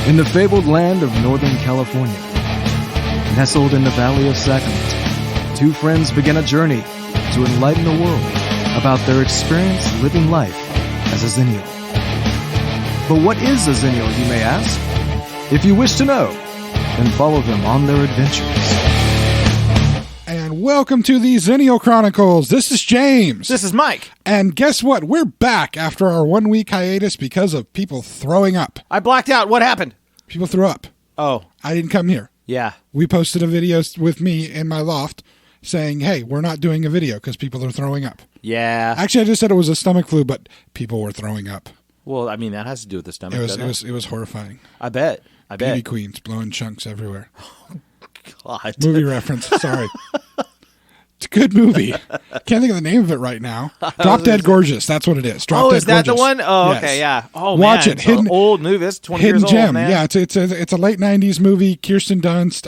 In the fabled land of Northern California, nestled in the Valley of Sacramento, two friends begin a journey to enlighten the world about their experience living life as a Xennial. But what is a Xennial, you may ask? If you wish to know, then follow them on their adventures. And welcome to the Xennial Chronicles. This is James. This is Mike. And guess what? We're back after our 1 week hiatus because of people throwing up. I blacked out. What happened? People threw up. Oh. I didn't come here. Yeah. We posted a video with me in my loft saying, hey, we're not doing a video because people are throwing up. Yeah. Actually, I just said it was a stomach flu, but people were throwing up. Well, I mean, that has to do with the stomach, It was horrifying. I bet. Beauty queens blowing chunks everywhere. God. Movie reference. Sorry. It's a good movie. Can't think of the name of it right now. Drop Dead Gorgeous. That's what it is. Drop Dead is that Gorgeous. the one? Oh, Yes. okay, yeah. Oh, Watch man. it. It's Hidden an old movie. It's 20 Hidden years Gem. old, man. Yeah, it's a late 90s movie. Kirsten Dunst,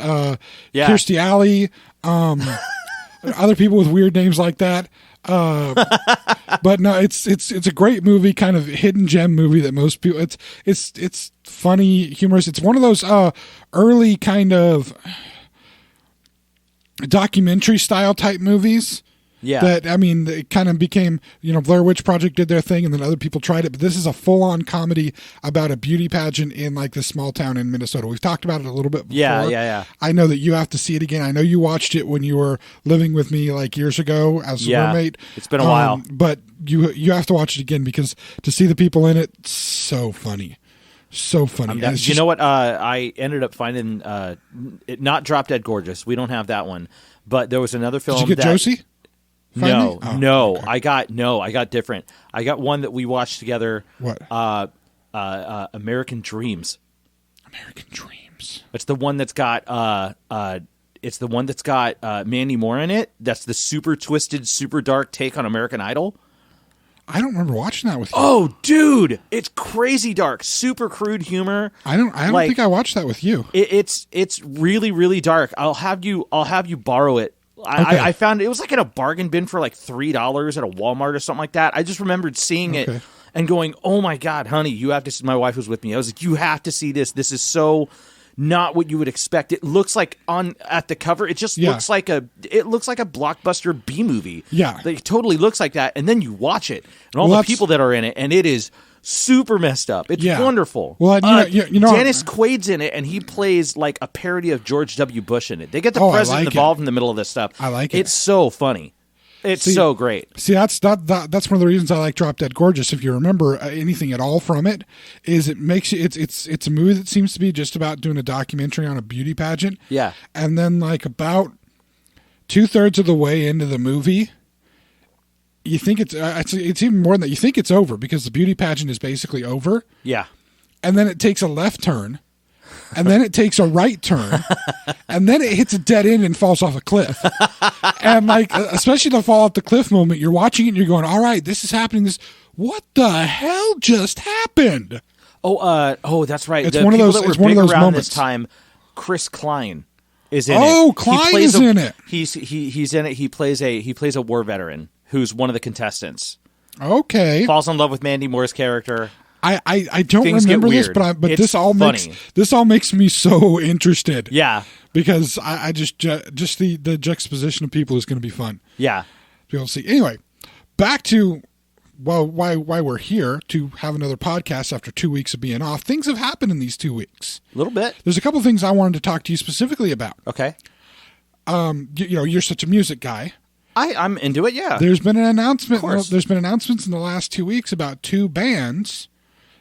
Kirstie Alley, other people with weird names like that. But no, it's a great movie, kind of hidden gem movie that most people. It's funny, humorous. It's one of those early kind of documentary style type movies. Yeah. That, I mean, it kind of became, Blair Witch Project did their thing and then other people tried it. But this is a full-on comedy about a beauty pageant in like this small town in Minnesota. We've talked about it a little bit before. Yeah. I know that you have to see it again. I know you watched it when you were living with me like years ago as a roommate. It's been a while. But you have to watch it again because to see the people in it, so funny. So funny. You know what? I ended up finding not Drop Dead Gorgeous. We don't have that one. But there was another film. Did you get Josie? No. Okay. I got different. I got one that we watched together. What? American Dreams. American Dreams. It's the one that's got Mandy Moore in it. That's the super twisted, super dark take on American Idol. I don't remember watching that with you. Oh, dude, it's crazy dark, super crude humor. I don't think I watched that with you. It's really, really dark. I'll have you borrow it. Okay. I found it was like in a bargain bin for like $3 at a Walmart or something like that. I just remembered seeing it and going, "Oh my God, honey, you have to see." My wife was with me. I was like, "You have to see this. This is so not what you would expect." It looks like at the cover, it just looks like a blockbuster B movie. Yeah, it totally looks like that. And then you watch it and all the people that are in it, and it is super messed up. It's wonderful. Well, Dennis Quaid's in it, and he plays like a parody of George W. Bush in it. They get the president involved in the middle of this stuff. I like it. It's so funny. It's so great. See, that's one of the reasons I like Drop Dead Gorgeous. If you remember anything at all from it, is it makes you it's a movie that seems to be just about doing a documentary on a beauty pageant. Yeah, and then like about 2/3 of the way into the movie, you think it's even more than that. You think it's over because the beauty pageant is basically over. Yeah. And then it takes a left turn, and then it takes a right turn, and then it hits a dead end and falls off a cliff. And like, especially the fall off the cliff moment, you're watching it and you're going, all right, this is happening. What the hell just happened? Oh, that's right. It's one of those moments. This time, Chris Klein is in it. Oh, Klein is in it. He's in it. He plays a war veteran who's one of the contestants. Okay. Falls in love with Mandy Moore's character. I don't remember this, but this all makes me so interested. Yeah. Because I just the juxtaposition of people is going to be fun. Yeah. People see. Anyway, back to why we're here to have another podcast after 2 weeks of being off. Things have happened in these 2 weeks. A little bit. There's a couple things I wanted to talk to you specifically about. Okay. You're such a music guy. I'm into it, yeah. There's been an announcement. There's been announcements in the last 2 weeks about two bands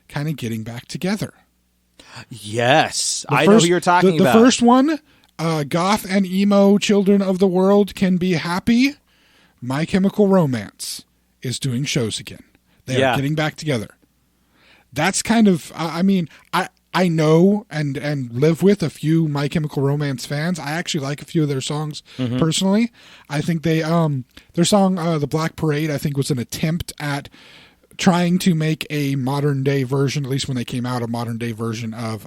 kind of getting back together. Yes. I know who you're talking about. The first one, Goth and Emo Children of the World Can Be Happy. My Chemical Romance is doing shows again. They are getting back together. That's kind of, I know and live with a few My Chemical Romance fans. I actually like a few of their songs personally. I think their song, The Black Parade, I think was an attempt at trying to make a modern day version, at least when they came out, a modern day version of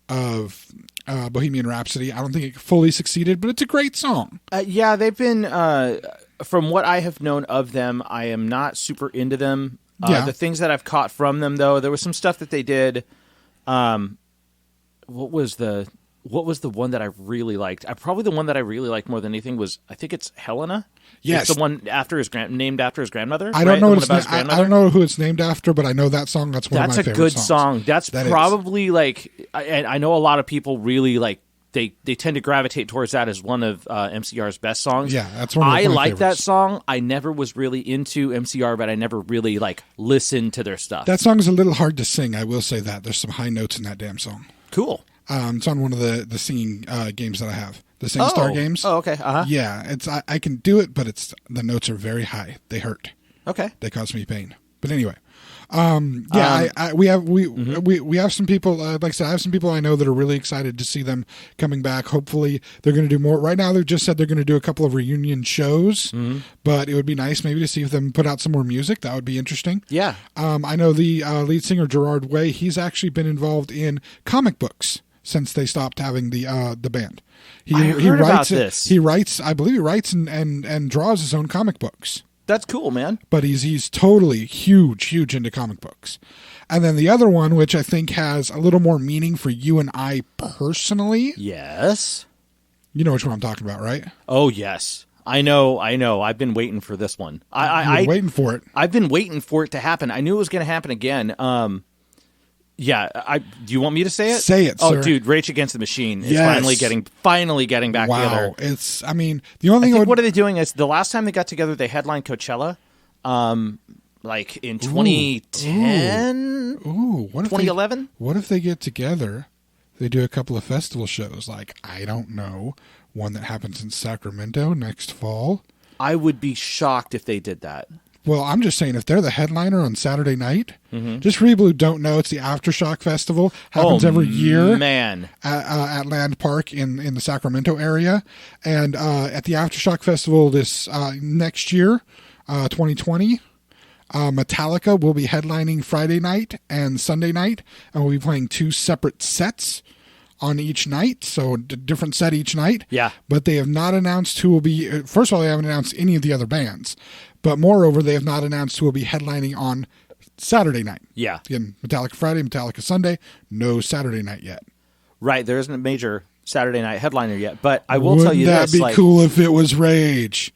Bohemian Rhapsody. I don't think it fully succeeded, but it's a great song. They've been, from what I have known of them, I am not super into them. The things that I've caught from them, though, there was some stuff that they did what was the one that I really liked? Probably the one that I really liked more than anything was, I think it's Helena. Yes, it's the one named after his grandmother. I don't know I don't know who it's named after, but I know that song. That's one of my favorite songs. That's a good song. That's probably like, and I know a lot of people really like. They tend to gravitate towards that as one of MCR's best songs. Yeah, that's one of my I like favorites. that song. I never was really into MCR, but I never really like listened to their stuff. That song is a little hard to sing. I will say that. There's some high notes in that damn song. Cool. It's on one of the singing games that I have. The SingStar games. Oh, okay. Uh-huh. Yeah, I can do it, but the notes are very high. They hurt. Okay. They cause me pain. But anyway. We have some people, like I said, I have some people I know that are really excited to see them coming back. Hopefully they're going to do more. Right now they've just said they're going to do a couple of reunion shows, but it would be nice maybe to see them put out some more music. That would be interesting. Yeah. I know the lead singer Gerard Way, he's actually been involved in comic books since they stopped having the band. I heard about this. He writes, I believe he writes and draws his own comic books. That's cool, man. But he's totally huge into comic books. And then the other one, which I think has a little more meaning for you and I personally. Yes. You know which one I'm talking about, right? Oh, yes. I know. I've been waiting for this one. I've been waiting for it. I've been waiting for it to happen. I knew it was going to happen again. Yeah. Do you want me to say it? Say it, sir. Oh, dude, Rage Against the Machine is finally getting back together. Wow. The only thing. What are they doing is the last time they got together, they headlined Coachella, like in 2010. Ooh. 2011. What if they get together? They do a couple of festival shows, like, I don't know, one that happens in Sacramento next fall. I would be shocked if they did that. Well, I'm just saying, if they're the headliner on Saturday night, just for people who don't know, it's the Aftershock Festival. Happens every year, man, at Land Park in the Sacramento area. And at the Aftershock Festival this next year, 2020, Metallica will be headlining Friday night and Sunday night, and we'll be playing 2 separate sets on each night, so a different set each night. Yeah. But they have not announced who will be. First of all, they haven't announced any of the other bands. But moreover, they have not announced who will be headlining on Saturday night. Yeah. Again, Metallica Friday, Metallica Sunday. No Saturday night yet. Right. There isn't a major Saturday night headliner yet. But I will tell you this. Wouldn't that be cool if it was Rage?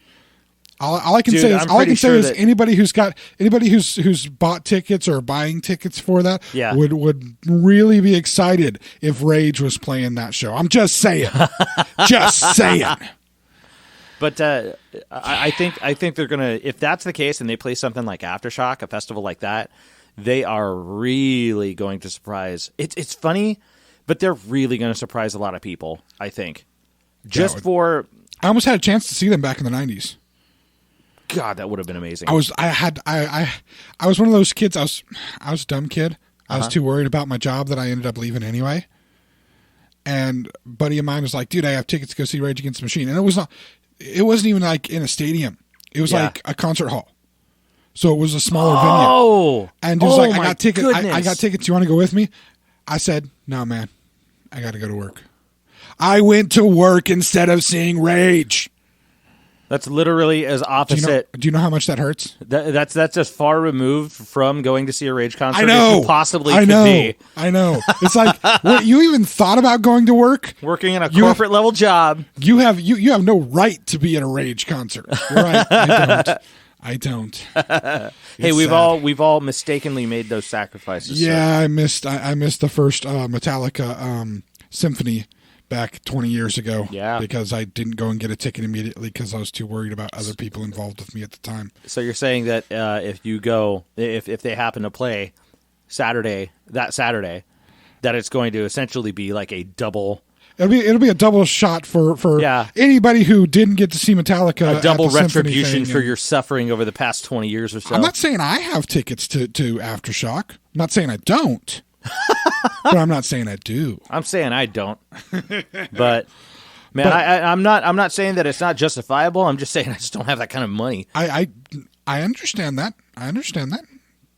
All I can say is anybody who's bought tickets or buying tickets for that would really be excited if Rage was playing that show. I'm just saying. Just saying. But I think they're gonna, if that's the case and they play something like Aftershock, a festival like that, they are really going to surprise. It's funny, but they're really going to surprise a lot of people. I think. I almost had a chance to see them back in the 90s. God, that would have been amazing. I was one of those kids. I was a dumb kid. I was too worried about my job that I ended up leaving anyway. And a buddy of mine was like, "Dude, I have tickets to go see Rage Against the Machine," and it wasn't even like in a stadium. It was like a concert hall. So it was a smaller venue. And he was like, I got tickets. I got tickets. You want to go with me? I said, no, man. I got to go to work. I went to work instead of seeing Rage. That's literally as opposite. Do you know how much that hurts? That's as far removed from going to see a Rage concert as you possibly could be. I know. It's like, what, you even thought about going to work? Working in a corporate level job. You have no right to be at a Rage concert. You're right. I don't. Hey, we've all mistakenly made those sacrifices. Yeah, so. I missed the first Metallica symphony back 20 years ago. Yeah. Because I didn't go and get a ticket immediately because I was too worried about other people involved with me at the time. So you're saying that if you go, if they happen to play that Saturday, that it's going to essentially be like a double. It'll be a double shot for anybody who didn't get to see Metallica. A double retribution for your suffering over the past 20 years or so. I'm not saying I have tickets to Aftershock. I'm not saying I don't. But I'm not saying I do. I'm saying I don't. But man, I'm not saying that it's not justifiable. I'm just saying I just don't have that kind of money. I understand that.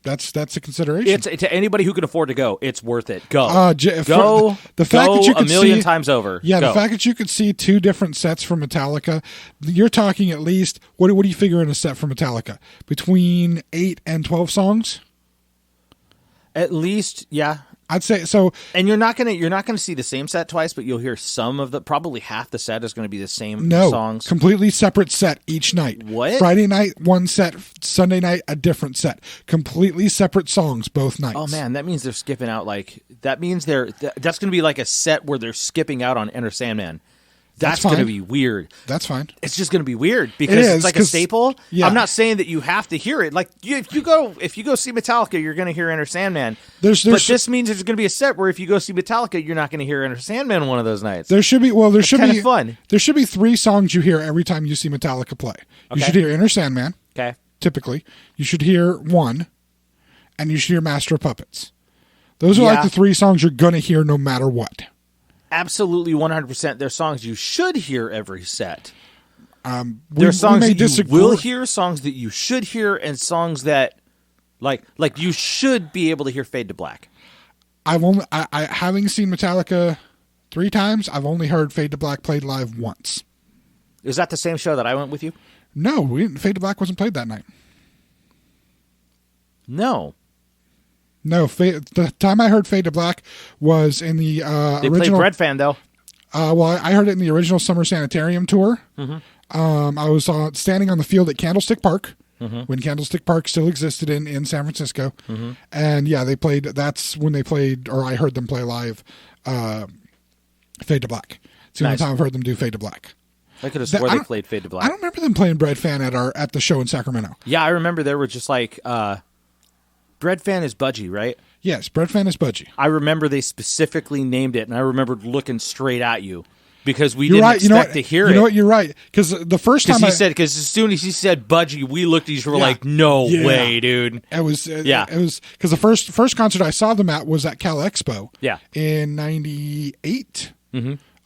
That's a consideration. It's to anybody who can afford to go. It's worth it. Go. The fact that you could a million times over. Yeah, go. The fact that you could see 2 different sets from Metallica. You're talking at least what do you figure in a set from Metallica? Between 8 and 12 songs. At least, yeah. I'd say so. And you're not gonna see the same set twice, but you'll hear some of the, probably half the set is going to be the same songs. Completely separate set each night. What? Friday night, one set. Sunday night, a different set. Completely separate songs both nights. Oh man, that means they're skipping out. Like that means that's going to be like a set where they're skipping out on Enter Sandman. That's going to be weird. That's fine. It's just going to be weird because it's like a staple. Yeah. I'm not saying that you have to hear it. Like if you go see Metallica, you're going to hear Enter Sandman. But this means there's going to be a set where if you go see Metallica, you're not going to hear Enter Sandman one of those nights. There should be. Well, there should be fun. There should be 3 songs you hear every time you see Metallica play. You should hear Enter Sandman. Okay. Typically, you should hear one, and you should hear Master of Puppets. Those are like the 3 songs you're going to hear no matter what. Absolutely 100%. They're songs you should hear every set. There's songs that you will hear, songs that you should hear, and songs that like you should be able to hear Fade to Black. Having seen Metallica 3 times, I've only heard Fade to Black played live once. Is that the same show that I went with you? No, Fade to Black wasn't played that night. No, the time I heard Fade to Black was in the they original. played Bread Fan though. Well, I heard it in the original Summer Sanitarium tour. Mm-hmm. I was standing on the field at Candlestick Park when Candlestick Park still existed in San Francisco, and they played. That's when they played, or I heard them play live. Fade to Black. It's the only time I've heard them do Fade to Black. I could have swore they played Fade to Black. I don't remember them playing Bread Fan at the show in Sacramento. Yeah, I remember there were just like. Bread Fan is Budgie, right? Yes, Bread Fan is Budgie. I remember they specifically named it, and I remember looking straight at you because we didn't expect to hear it. You know what? You're right. Because the first time because as soon as he said Budgie, we looked at each other like, no way, dude. It was because the first concert I saw them at was at Cal Expo. Yeah. In '98,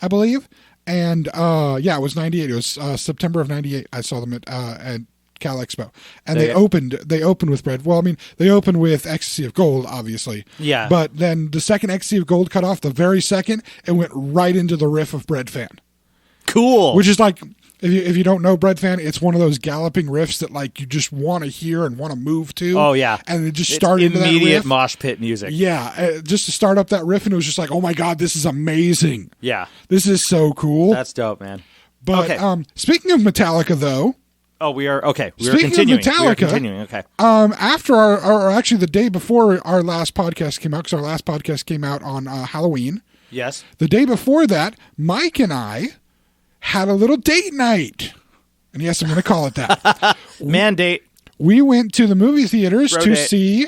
I believe, and it was '98. It was September of '98. I saw them at Cal Expo, and they opened with Bread. Well, I mean, they opened with Ecstasy of Gold, obviously. Yeah. But then the second Ecstasy of Gold cut off, the very second, it went right into the riff of Bread Fan. Cool. Which is like, if you don't know Bread Fan, it's one of those galloping riffs that like you just want to hear and want to move to. Oh yeah. And it just started into that riff. Immediate mosh pit music. Yeah, just to start up that riff, and it was just like, oh my god, this is amazing. Yeah. This is so cool. That's dope, man. But speaking of Metallica, though. Oh, we are okay. Speaking continuing. of Metallica, we are continuing. Okay. After or actually the day before our last podcast came out, because our last podcast came out on Halloween. Yes. The day before that, Mike and I had a little date night, and yes, I'm going to call it that. Mandate. We went to the movie theaters to see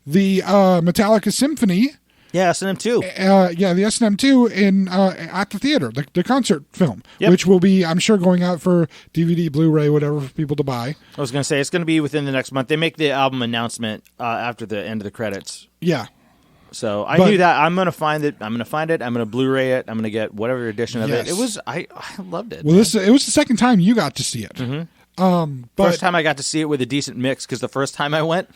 the Metallica Symphony. Yeah, S&M2. The S&M2 in at the theater, the concert film, yep. Which will be, I'm sure, going out for DVD, Blu-ray, whatever, for people to buy. I was going to say, it's going to be within the next month. They make the album announcement after the end of the credits. Yeah. So I knew that. I'm going to find it. I'm going to find it. I'm going to Blu-ray it. I'm going to get whatever edition of it. It was, I loved it. Well, it was the second time you got to see it. Mm-hmm. First time I got to see it with a decent mix, because the first time I went...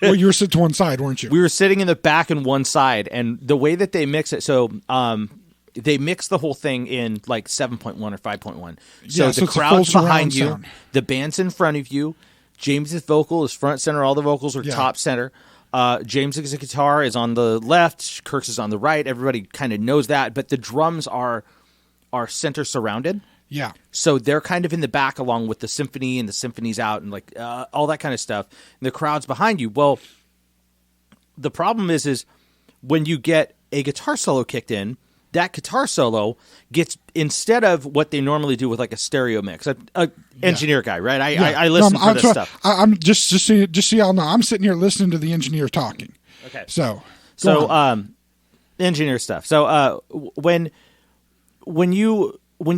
Well, you were sitting to one side, weren't you? We were sitting in the back and one side, and the way that they mix it, so they mix the whole thing in like 7.1 or 5.1. So the crowd's behind you, the band's in front of you, James's vocal is front center, all the vocals are top center. James's guitar is on the left, Kirk's is on the right. Everybody kind of knows that, but the drums are center surrounded. Yeah. So they're kind of in the back along with the symphony, and the symphony's out, and like all that kind of stuff. And the crowd's behind you. Well, the problem is when you get a guitar solo kicked in, that guitar solo gets, instead of what they normally do with like a stereo mix, engineer guy, right? I listen for this stuff. I'm just so y'all know, I'm sitting here listening to the engineer talking. Okay. So engineer stuff. So when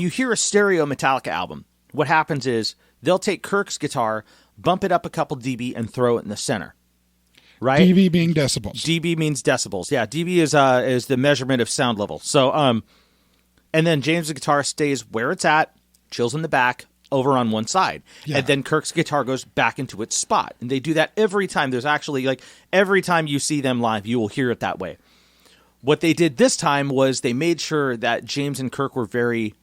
you hear a stereo Metallica album, what happens is they'll take Kirk's guitar, bump it up a couple dB, and throw it in the center. Right? dB being decibels. dB means decibels. Yeah, dB is the measurement of sound level. So, and then James' guitar stays where it's at, chills in the back, over on one side. Yeah. And then Kirk's guitar goes back into its spot. And they do that every time. There's actually, like, every time you see them live, you will hear it that way. What they did this time was they made sure that James and Kirk were very...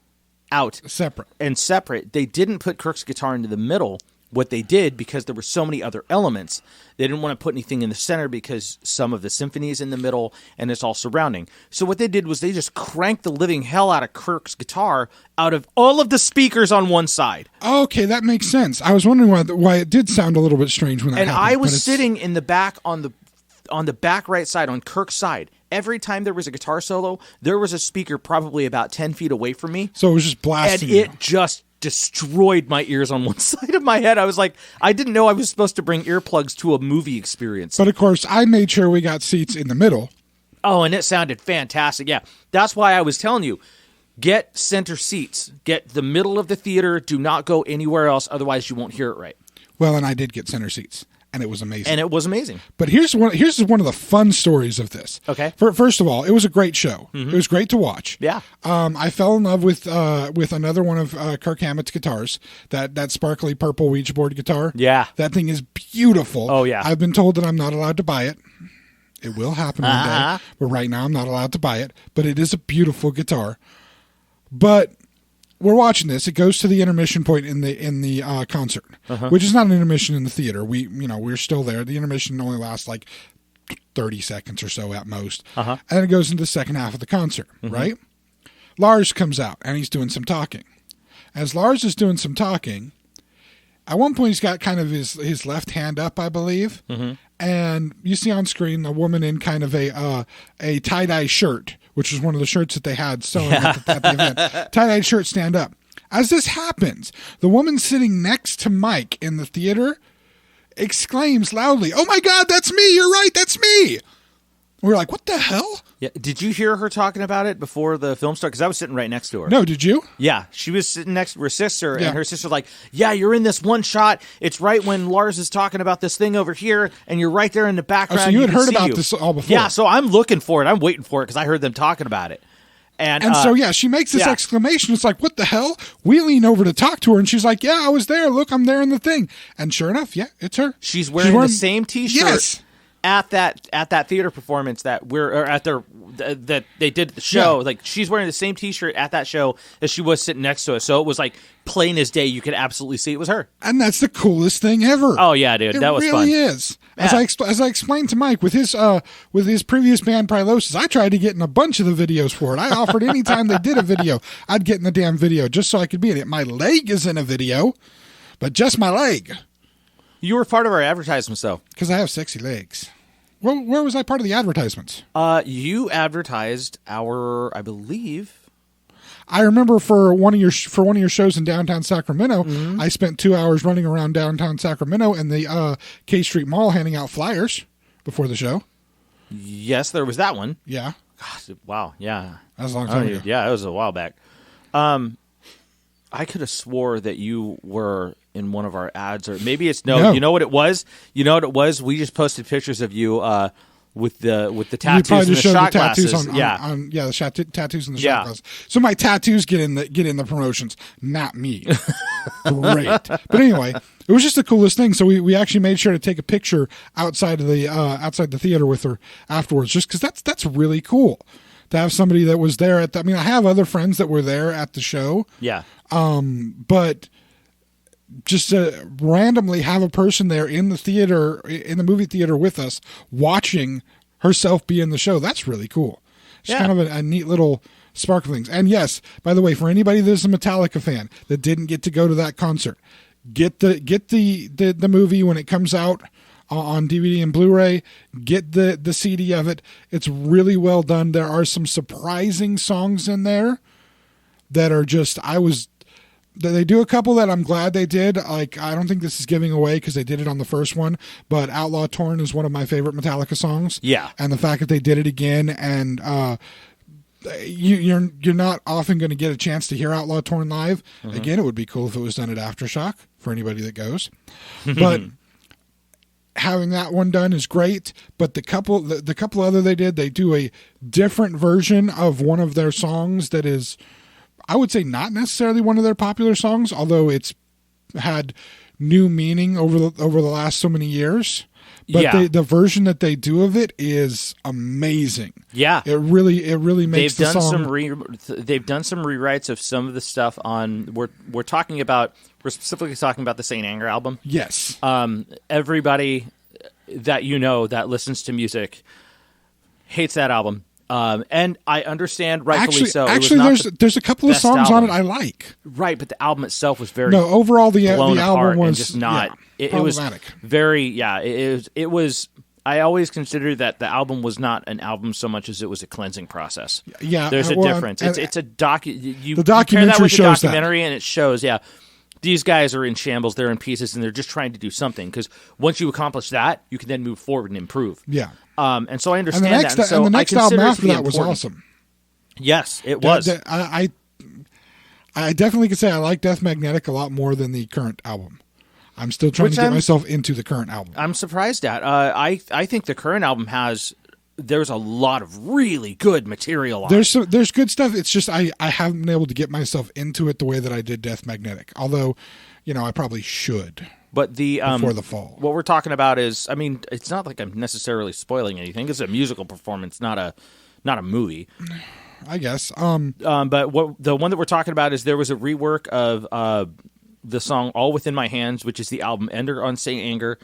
out separate. They didn't put Kirk's guitar into the middle what they did, because there were so many other elements, they didn't want to put anything in the center because some of the symphony is in the middle and it's all surrounding. So what they did was they just cranked the living hell out of Kirk's guitar out of all of the speakers on one side. Okay, that makes sense. I was wondering why it did sound a little bit strange when that happened. And I was sitting in the back on the back right side, on Kirk's side. Every time there was a guitar solo, there was a speaker probably about 10 feet away from me. So it was just blasting. And it just destroyed my ears on one side of my head. I was like, I didn't know I was supposed to bring earplugs to a movie experience. But of course, I made sure we got seats in the middle. Oh, and it sounded fantastic. Yeah, that's why I was telling you, get center seats. Get the middle of the theater. Do not go anywhere else. Otherwise, you won't hear it right. Well, and I did get center seats. And it was amazing. But here's one of the fun stories of this. Okay. First of all, it was a great show. Mm-hmm. It was great to watch. Yeah. I fell in love with another one of Kirk Hammett's guitars, that sparkly purple Ouija board guitar. Yeah. That thing is beautiful. Oh, yeah. I've been told that I'm not allowed to buy it. It will happen one day. But right now I'm not allowed to buy it. But it is a beautiful guitar. But we're watching this. It goes to the intermission point in the concert, which is not an intermission in the theater. We're still there. The intermission only lasts like 30 seconds or so at most, and then it goes into the second half of the concert. Right? Lars comes out and he's doing some talking. As Lars is doing some talking, at one point he's got kind of his left hand up, I believe, and you see on screen a woman in kind of a tie-dye shirt, which was one of the shirts that they had sewing at the event. Tie-dyed shirt, stand up. As this happens, the woman sitting next to Mike in the theater exclaims loudly, "Oh my God, that's me! You're right, that's me!" We're like, what the hell? Yeah. Did you hear her talking about it before the film started? Because I was sitting right next to her. No, did you? Yeah. She was sitting next to her sister, and her sister's like, yeah, you're in this one shot. It's right when Lars is talking about this thing over here, and you're right there in the background. Oh, so you had heard about this all before? Yeah, so I'm looking for it. I'm waiting for it because I heard them talking about it. And so, she makes this exclamation. It's like, what the hell? We lean over to talk to her, and she's like, yeah, I was there. Look, I'm there in the thing. And sure enough, it's her. She's wearing the same T-shirt. Yes. At that theater performance that that they did at the show, like she's wearing the same T-shirt at that show as she was sitting next to us. So it was like plain as day. You could absolutely see it was her. And that's the coolest thing ever. Oh yeah, dude, that was fun. It really is. Yeah. As I explained to Mike with his previous band Prilosis, I tried to get in a bunch of the videos for it. I offered any time they did a video, I'd get in the damn video just so I could be in it. My leg is in a video, but just my leg. You were part of our advertisements, though. Because I have sexy legs. Well, where was I part of the advertisements? You advertised our, I believe. I remember for one of your shows in downtown Sacramento, I spent 2 hours running around downtown Sacramento and the K Street Mall handing out flyers before the show. Yes, there was that one. Yeah. Gosh, wow. Yeah. That was a long time ago. Yeah, it was a while back. I could have swore that you were in one of our ads, or maybe it's no. You know what it was? We just posted pictures of you with the tattoos and the shot glasses. The tattoos and the shot glasses. So my tattoos get in the promotions, not me. Great. But anyway, it was just the coolest thing. So we actually made sure to take a picture outside the theater with her afterwards, just because that's really cool to have somebody that was there at. I have other friends that were there at the show. Yeah. But just to randomly have a person there in the movie theater with us, watching herself be in the show, that's really cool. It's kind of a neat little spark of things. And yes, by the way, for anybody that's a Metallica fan that didn't get to go to that concert, get the movie when it comes out on DVD and Blu-ray. Get the CD of it. It's really well done. There are some surprising songs in there that are just, they do a couple that I'm glad they did. Like, I don't think this is giving away because they did it on the first one, but Outlaw Torn is one of my favorite Metallica songs. Yeah. And the fact that they did it again, and you're not often going to get a chance to hear Outlaw Torn live. Mm-hmm. Again, it would be cool if it was done at Aftershock for anybody that goes. But having that one done is great. But the couple other they do a different version of one of their songs that is, I would say, not necessarily one of their popular songs, although it's had new meaning over the last so many years. But the version that they do of it is amazing. Yeah, it really makes the song. They've done some rewrites of some of the stuff on. We're talking about We're specifically talking about the Saint Anger album. Yes. Everybody that you know that listens to music hates that album. And I understand, rightfully so. Actually, there's a couple of songs album on it I like. Right, but the album itself was very overall the blown album apart was and just not. It was very It was. I always considered that the album was not an album so much as it was a cleansing process. Yeah, there's a difference. It's a the documentary shows documentary, and it shows. Yeah, these guys are in shambles. They're in pieces, and they're just trying to do something. Because once you accomplish that, you can then move forward and improve. Yeah. And so I understand that. And so the next album after that was important. awesome. Yes, it was. I definitely could say I like Death Magnetic a lot more than the current album. I'm still trying to get myself into the current album. I'm surprised at. I think the current album there's a lot of really good material on it. There's good stuff. It's just I haven't been able to get myself into it the way that I did Death Magnetic. Although, I probably should. But before the fall. What we're talking about is, it's not like I'm necessarily spoiling anything. It's a musical performance, not a movie. I guess. But the one that we're talking about is there was a rework of the song "All Within My Hands," which is the album ender on Saint Anger.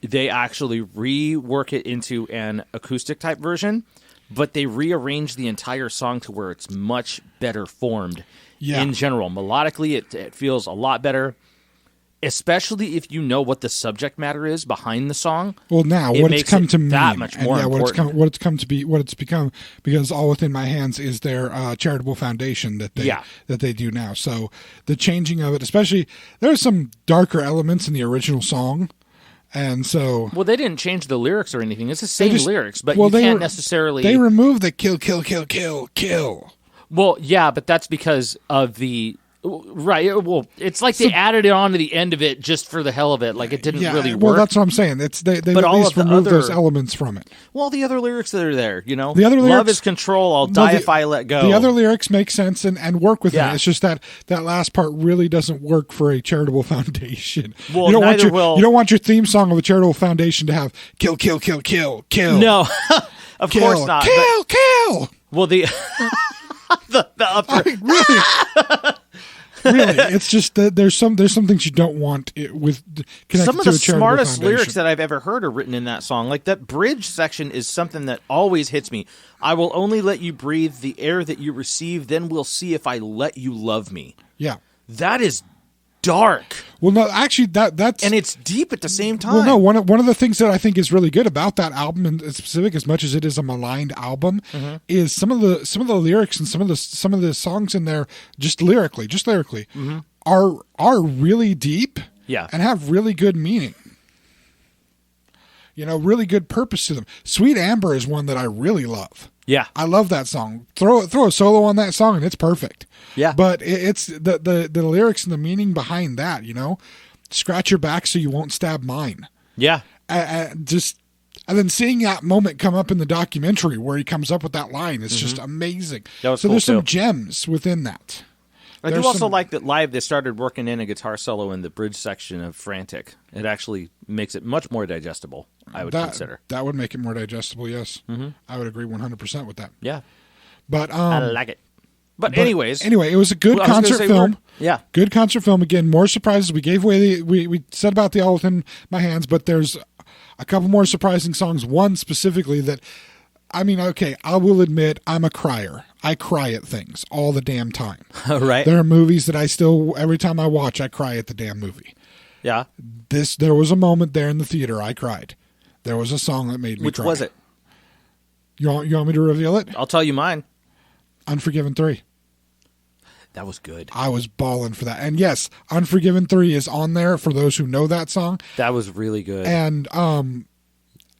They actually rework it into an acoustic type version, but they rearrange the entire song to where it's much better formed. Yeah. In general, melodically, it feels a lot better. Especially if you know what the subject matter is behind the song. Well, now what it's come to mean, that much more important. What it's come to be, what it's become, because All Within My Hands is their charitable foundation that they do now. So the changing of it, especially there's some darker elements in the original song, and so they didn't change the lyrics or anything. It's the same lyrics, but you can't necessarily. They removed the kill, kill, kill, kill, kill. Well, yeah, but that's because of the. Right. Well, it's like they added it on to the end of it just for the hell of it. Like it didn't really work. Well, that's what I'm saying. They at least removed those elements from it. Well, the other lyrics that are there, the other lyrics, love is control. I'll die if I let go. The other lyrics make sense and work with it. It's just that last part really doesn't work for a charitable foundation. Well, you don't want your theme song of a charitable foundation to have kill, kill, kill, kill, kill. No, of course not. Kill. Well, the upper really. Really, it's just that there's some things you don't want with connected some of to the a charitable smartest foundation. lyrics that I've ever heard are written in that song. Like that bridge section is something that always hits me. I will only let you breathe the air that you receive, then we'll see if I let you love me. Yeah, that is dark. Well, no, actually, that's and it's deep at the same time. Well, no, one of the things that I think is really good about that album, in specific, as much as it is a maligned album, is some of the lyrics and some of the songs in there, just lyrically, are really deep, and have really good meaning. Really good purpose to them. Sweet Amber is one that I really love. Yeah, I love that song. Throw a solo on that song and it's perfect. Yeah, but it's the lyrics and the meaning behind that. Scratch your back so you won't stab mine. Yeah, and then seeing that moment come up in the documentary where he comes up with that line is just amazing. That was so cool there's some too. Gems within that. I do also like that live they started working in a guitar solo in the bridge section of Frantic. It actually makes it much more digestible, I would consider. That would make it more digestible, yes. Mm-hmm. I would agree 100% with that. Yeah. But I like it. But anyways. Anyway, it was a good concert film. Yeah. Good concert film. Again, more surprises. We gave away we said about the All Within My Hands, but there's a couple more surprising songs. One specifically that, I will admit I'm a crier. I cry at things all the damn time. Right. There are movies that I still, every time I watch, I cry at the damn movie. Yeah. There was a moment there in the theater I cried. There was a song that made me cry. Which was it? You want me to reveal it? I'll tell you mine. Unforgiven 3. That was good. I was bawling for that. And yes, Unforgiven 3 is on there for those who know that song. That was really good. And,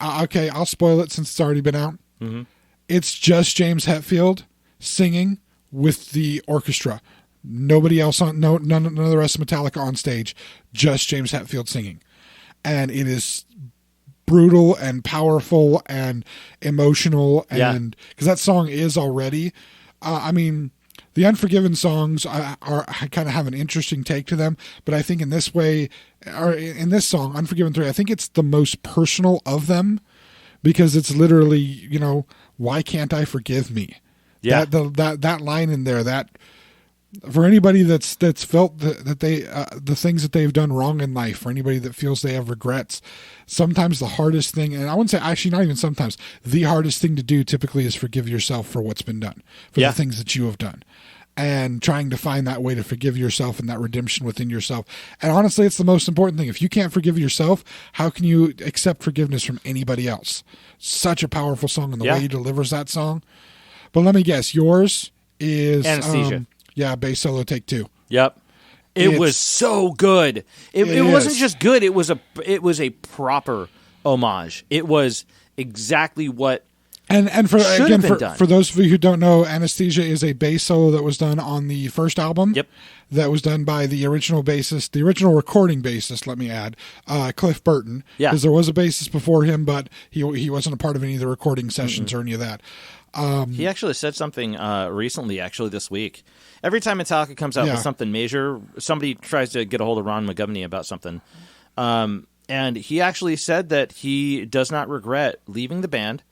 okay, I'll spoil it since it's already been out. Mm-hmm. It's just James Hetfield singing with the orchestra. Nobody else none of the rest of Metallica on stage. Just James Hetfield singing. And it is brutal and powerful and emotional. And because that song is already, the Unforgiven songs I kind of have an interesting take to them, but I think in this way, or in this song, Unforgiven 3, I think it's the most personal of them because it's literally, why can't I forgive me? Yeah. That line in there, that For anybody that's felt that they the things that they've done wrong in life, for anybody that feels they have regrets, sometimes the hardest thing, and I wouldn't say actually not even sometimes, the hardest thing to do typically is forgive yourself for what's been done, for the things that you have done, and trying to find that way to forgive yourself and that redemption within yourself. And honestly, it's the most important thing. If you can't forgive yourself, how can you accept forgiveness from anybody else? Such a powerful song, and the way he delivers that song. But let me guess, yours is Anesthesia. Bass solo take 2. Yep. It was so good. It wasn't just good. It was a proper homage. It was exactly what and for those of you who don't know, Anesthesia is a bass solo that was done on the first album. Yep. That was done by the original bassist, the original recording bassist, let me add, Cliff Burton. Yeah. Because there was a bassist before him, but he wasn't a part of any of the recording sessions or any of that. He actually said something recently, actually this week. Every time Metallica comes out with something major, somebody tries to get a hold of Ron McGovney about something. And he actually said that he does not regret leaving the band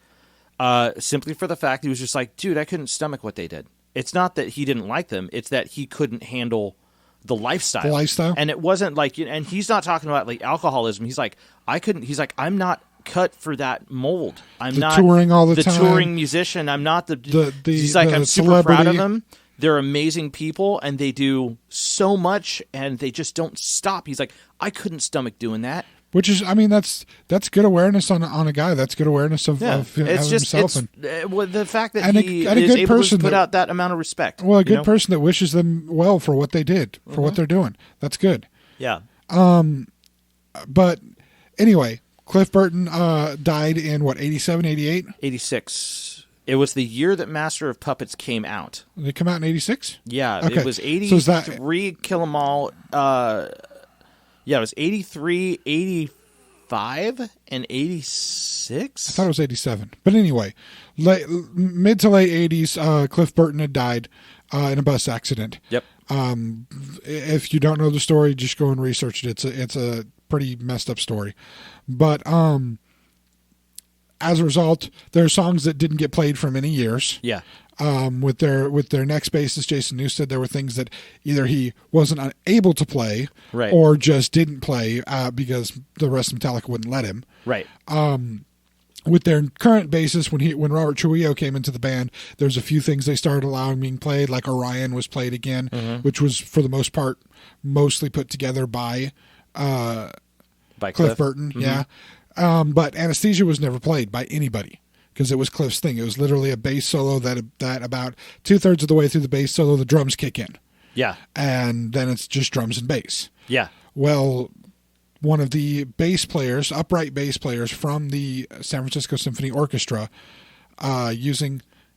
simply for the fact he was just like, dude, I couldn't stomach what they did. It's not that he didn't like them. It's that he couldn't handle the lifestyle. The lifestyle? And it wasn't like, and he's not talking about like alcoholism. He's like, I'm not cut for that mold. I'm not touring all the time. Touring musician. I'm not he's like, I'm super proud of them. They're amazing people and they do so much and they just don't stop. He's like, I couldn't stomach doing that. Which is, I mean, that's good awareness on a guy. That's good awareness of himself. The fact that he is able person to put out that amount of respect. Well, a good person that wishes them well for what they did, for what they're doing. That's good. Yeah. But anyway, Cliff Burton died in, 87, 88? 86. It was the year that Master of Puppets came out. Did it come out in 86? Yeah. Okay. It was 83, Kill 'Em All. Yeah, it was 83, 85, and 86? I thought it was 87. But anyway, mid to late 80s, Cliff Burton had died in a bus accident. Yep. If you don't know the story, just go and research it. It's a pretty messed up story. But as a result, there are songs that didn't get played for many years. Yeah. With their next bassist, Jason Newsted, there were things that either he wasn't able to play or just didn't play because the rest of Metallica wouldn't let him. Right. With their current bassist, when Robert Trujillo came into the band, there's a few things they started allowing being played, like Orion was played again, which was for the most part mostly put together by Cliff Burton. Yeah. But Anesthesia was never played by anybody because it was Cliff's thing. It was literally a bass solo that about 2/3 of the way through the bass solo, the drums kick in. Yeah. And then it's just drums and bass. Yeah. Well, one of the bass players, upright bass players from the San Francisco Symphony Orchestra, Mike,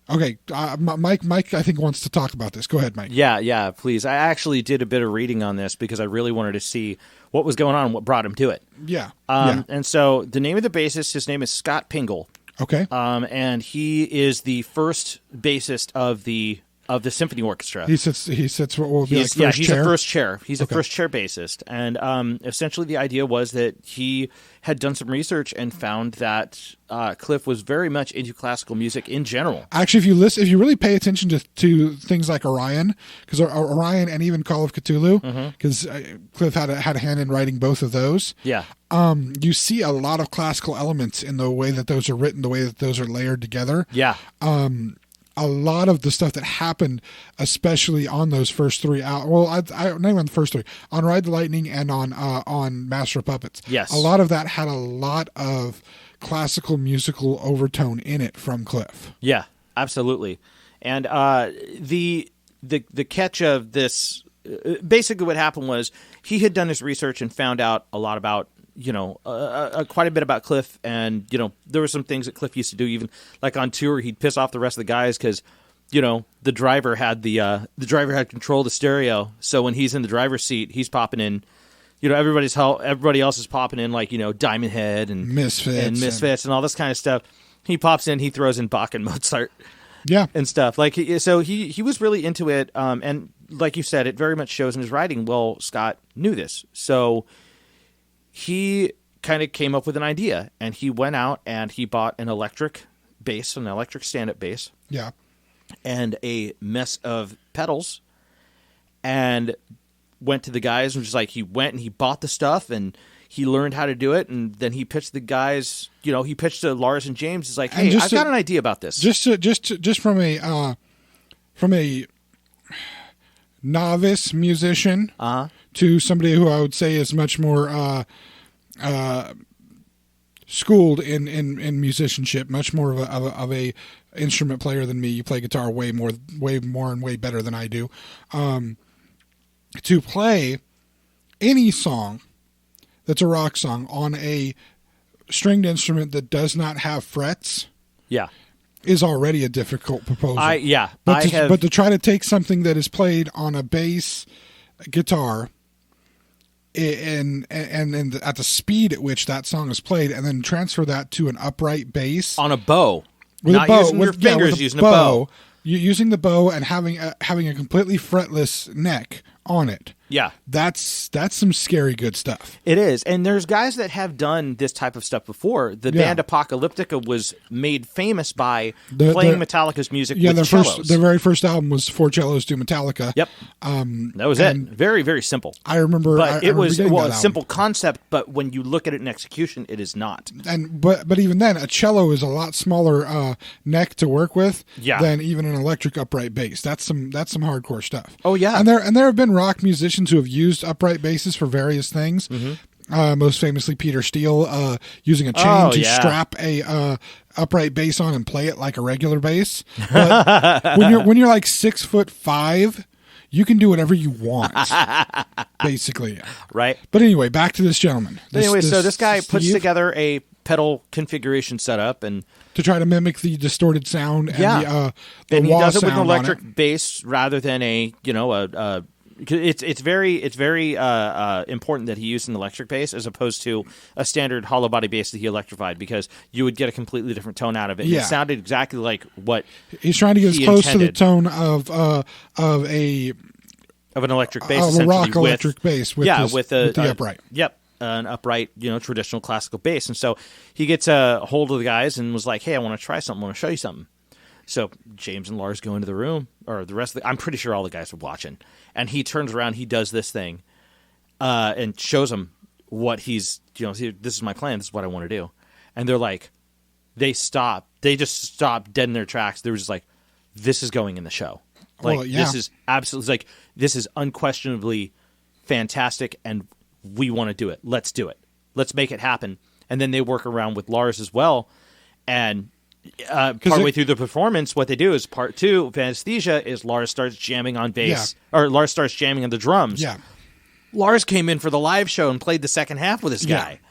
I think wants to talk about this. Go ahead, Mike. Yeah, please. I actually did a bit of reading on this because I really wanted to see what was going on and what brought him to it. Yeah. And so the name of the bassist, his name is Scott Pingle. Okay. And he is the first bassist of the symphony orchestra. He sits what will be like first chair. Yeah, he's a first chair. He's a first chair bassist. And essentially the idea was that he had done some research and found that Cliff was very much into classical music in general. Actually, if you really pay attention to things like Orion, because Orion and even Call of Cthulhu, because Cliff had a hand in writing both of those. Yeah. You see a lot of classical elements in the way that those are written, the way that those are layered together. Yeah. A lot of the stuff that happened, especially on those first three out. Well, I not even on the first three, on Ride the Lightning and on Master of Puppets. Yes, a lot of that had a lot of classical musical overtone in it from Cliff. Yeah, absolutely. And the catch of this, basically, what happened was he had done his research and found out a lot about. Quite a bit about Cliff, and there were some things that Cliff used to do. Even like on tour, he'd piss off the rest of the guys because the driver had control of the stereo. So when he's in the driver's seat, he's popping in. Everybody else is popping in like Diamond Head and Misfits and all this kind of stuff. He pops in, he throws in Bach and Mozart, and stuff like so. He was really into it, and like you said, it very much shows in his writing. Well, Scott knew this, so. He kind of came up with an idea, and he went out and he bought an electric bass, an electric stand-up bass, yeah, and a mess of pedals, and went to the guys and was just like, he went and he bought the stuff and he learned how to do it, and then he pitched the guys. He pitched to Lars and James. He's like, "Hey, I've got an idea about this." Just from a novice musician to somebody who I would say is much more schooled in musicianship, much more of a instrument player than me. You play guitar way more and way better than I do. To play any song that's a rock song on a stringed instrument that does not have frets, is already a difficult proposal. But to try to take something that is played on a bass guitar and at the speed at which that song is played, and then transfer that to an upright bass on a bow, with not a bow, using your fingers, using a bow. Using the bow and having a completely fretless neck on it. Yeah. That's some scary good stuff. It is. And there's guys that have done this type of stuff before. The band Apocalyptica was made famous by playing Metallica's music with cellos. Their very first album was Four Cellos Do Metallica. Yep. That was it. Very, very simple. I remember. But it was a simple concept, but when you look at it in execution, it is not. But even then, a cello is a lot smaller neck to work with than even an electric upright bass. That's some hardcore stuff. Oh yeah. And there have been rock musicians who have used upright basses for various things. Mm-hmm. Most famously, Peter Steele using a chain to strap a upright bass on and play it like a regular bass. But when you're like 6'5", you can do whatever you want, basically. Right. But anyway, back to this gentleman. So this guy puts together a pedal configuration setup and to try to mimic the distorted sound and the and he does it with an sound electric bass rather than it's very important that he used an electric bass as opposed to a standard hollow body bass that he electrified, because you would get a completely different tone out of it. Yeah. It sounded exactly like what he's trying to get as close to the tone of an electric bass, a rock electric bass with the upright. Yep. An upright, traditional classical bass. And so he gets a hold of the guys and was like, "Hey, I want to try something. I want to show you something." So James and Lars go into the room, or the rest of I'm pretty sure all the guys were watching. And he turns around, he does this thing, and shows them what he's, this is my plan, this is what I want to do. And they're like, they just stop dead in their tracks. They were just like, this is going in the show. This is absolutely, this is unquestionably fantastic, and we want to do it. Let's do it. Let's make it happen. And then they work around with Lars as well. And partway through the performance, what they do is part 2 of Anesthesia is Lars starts jamming on bass, or Lars starts jamming on the drums. Yeah. Lars came in for the live show and played the second half with this guy.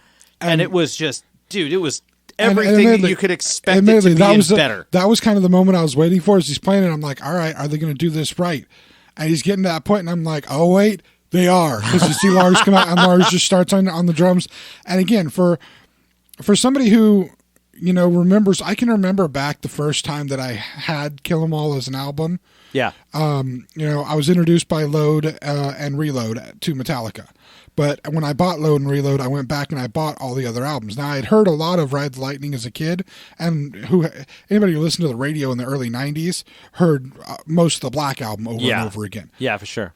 And it was just, dude, it was everything that you could expect it to be better. That was kind of the moment I was waiting for as he's playing it. I'm like, all right, are they going to do this right? And he's getting to that point, and I'm like, oh, wait. They are, because you see Lars come out and Lars just starts on the drums. And again, for somebody who remembers, I can remember back the first time that I had Kill 'Em All as an album. Yeah. I was introduced by Load and Reload to Metallica, but when I bought Load and Reload, I went back and I bought all the other albums. Now I had heard a lot of Ride the Lightning as a kid, and anybody who listened to the radio in the early '90s heard most of the Black Album over and over again. Yeah, for sure.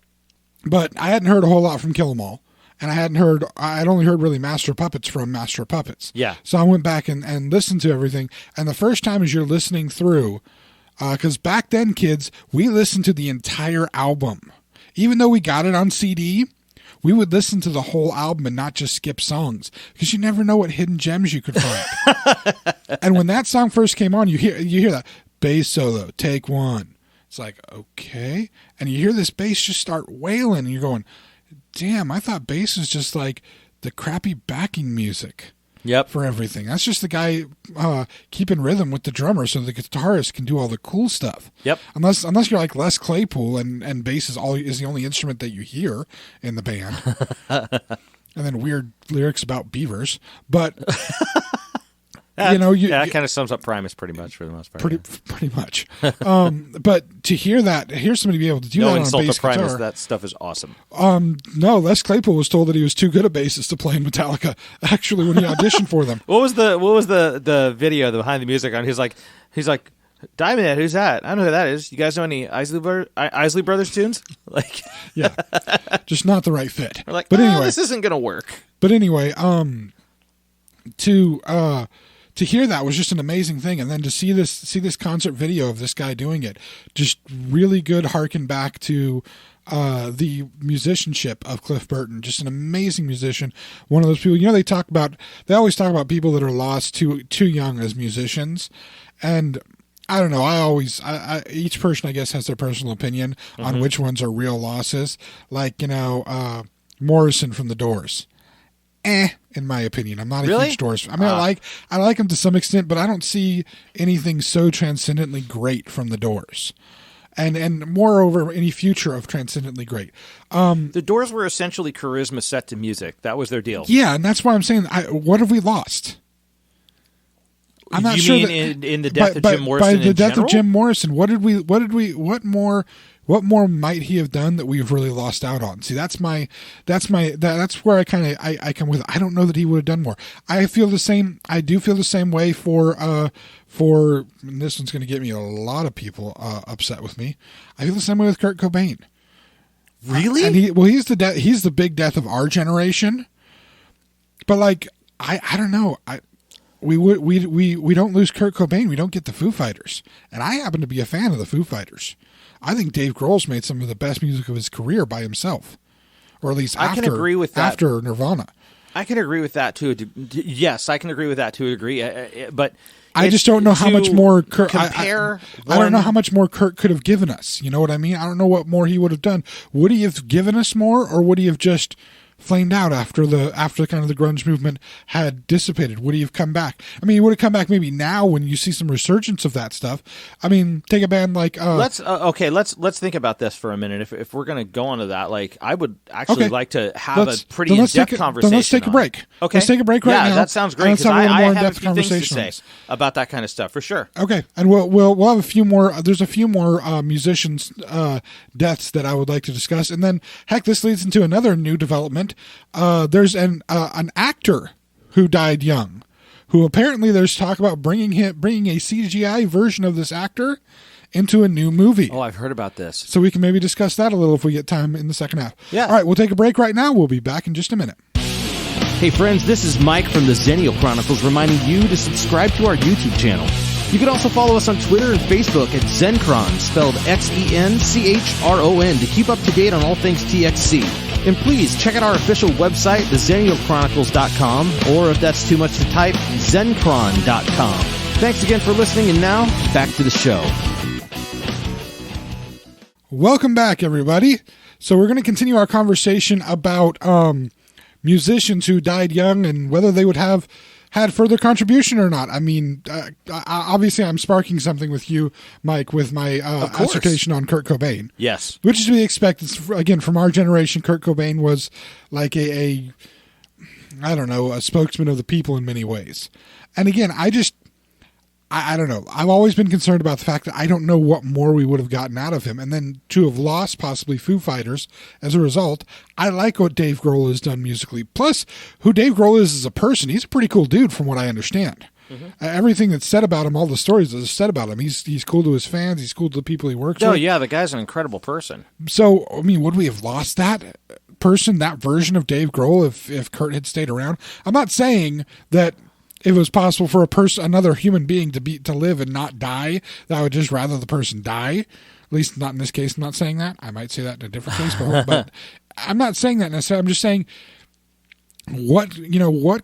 But I hadn't heard a whole lot from Kill 'Em All, and I'd only heard really Master of Puppets from Master of Puppets. Yeah. So I went back and listened to everything, and the first time as you're listening through, because back then, kids, we listened to the entire album. Even though we got it on CD, we would listen to the whole album and not just skip songs, because you never know what hidden gems you could find. And when that song first came on, you hear that bass solo, take one. It's like, okay. And you hear this bass just start wailing, and you're going, damn, I thought bass was just like the crappy backing music for everything. That's just the guy keeping rhythm with the drummer so the guitarist can do all the cool stuff. Yep. Unless you're like Les Claypool and bass is the only instrument that you hear in the band. And then weird lyrics about beavers. But... that kind of sums up Primus pretty much for the most part. Pretty much. But to hear somebody be able to do that on a bass insult to Primus, guitar, that stuff is awesome. No, Les Claypool was told that he was too good a bassist to play in Metallica. Actually, when he auditioned for them, what was the video, the behind the music on? He's like, Diamond Head, who's that? I don't know who that is. You guys know any Isley Brothers tunes? Like, yeah, just not the right fit. We're like, but anyway, this isn't going to work. But anyway, to hear that was just an amazing thing, and then to see this concert video of this guy doing it, just really good. Harken back to the musicianship of Cliff Burton, just an amazing musician. One of those people, they always talk about people that are lost too young as musicians, and I don't know. Each person, I guess, has their personal opinion on which ones are real losses. Like, Morrison from the Doors. In my opinion, I'm not a huge Doors. I mean, I like him to some extent, but I don't see anything so transcendently great from the Doors. And moreover, any future of transcendently great. The Doors were essentially charisma set to music. That was their deal. Yeah, and that's why I'm saying, what have we lost? I'm not sure. You mean in the death of Jim Morrison? By the death of Jim Morrison, what more might he have done that we've really lost out on? See, that's where I come with. I don't know that he would have done more. I feel the same. I do feel the same way for and this one's going to get me a lot of people upset with me. I feel the same way with Kurt Cobain. Really? And he's the big death of our generation. But like, I don't know. We don't lose Kurt Cobain. We don't get the Foo Fighters. And I happen to be a fan of the Foo Fighters. I think Dave Grohl's made some of the best music of his career by himself. Or at least can agree with that. After Nirvana. I can agree with that too. Yes, I can agree with that to a degree. But I just don't know how much more Kurt compare. I don't know how much more Kurt could have given us. You know what I mean? I don't know what more he would have done. Would he have given us more, or would he have just flamed out after kind of the grunge movement had dissipated? Would he have come back? I mean, he would have come back maybe now when you see some resurgence of that stuff. I mean, take a band like let's think about this for a minute. If we're going to go on to that, like, I would actually like to have a pretty in-depth conversation. Then let's take a break. Okay, let's take a break right now. Yeah, that sounds great. Because I have a few things to say about that kind of stuff for sure. Okay, and we'll have a few more. There's a few more musicians' deaths that I would like to discuss, and then heck, this leads into another new development. There's an actor who died young, who apparently there's talk about bringing a CGI version of this actor into a new movie. Oh, I've heard about this. So we can maybe discuss that a little if we get time in the second half. Yeah. All right, we'll take a break right now. We'll be back in just a minute. Hey friends, this is Mike from the Xennial Chronicles reminding you to subscribe to our YouTube channel. You can also follow us on Twitter and Facebook at Xenchron, spelled Xenchron, to keep up to date on all things TXC. And please check out our official website, theXennialChronicles.com, or if that's too much to type, Xenchron.com. Thanks again for listening, and now, back to the show. Welcome back, everybody. So we're going to continue our conversation about musicians who died young and whether they would have had further contribution or not. I mean, obviously I'm sparking something with you, Mike, with my assertion on Kurt Cobain. Yes. Which is to be expected. Again, from our generation, Kurt Cobain was like a spokesman of the people in many ways. And again, I don't know. I've always been concerned about the fact that I don't know what more we would have gotten out of him. And then to have lost possibly Foo Fighters as a result, I like what Dave Grohl has done musically. Plus, who Dave Grohl is as a person, he's a pretty cool dude from what I understand. Mm-hmm. Everything that's said about him, all the stories that are said about him, he's cool to his fans, he's cool to the people he works with. Oh, yeah, the guy's an incredible person. So, I mean, would we have lost that person, that version of Dave Grohl if Kurt had stayed around? I'm not saying that if it was possible for another human being to live and not die, that I would just rather the person die. At least not in this case. I'm not saying that. I might say that in a different case, but I'm not saying that necessarily. I'm just saying what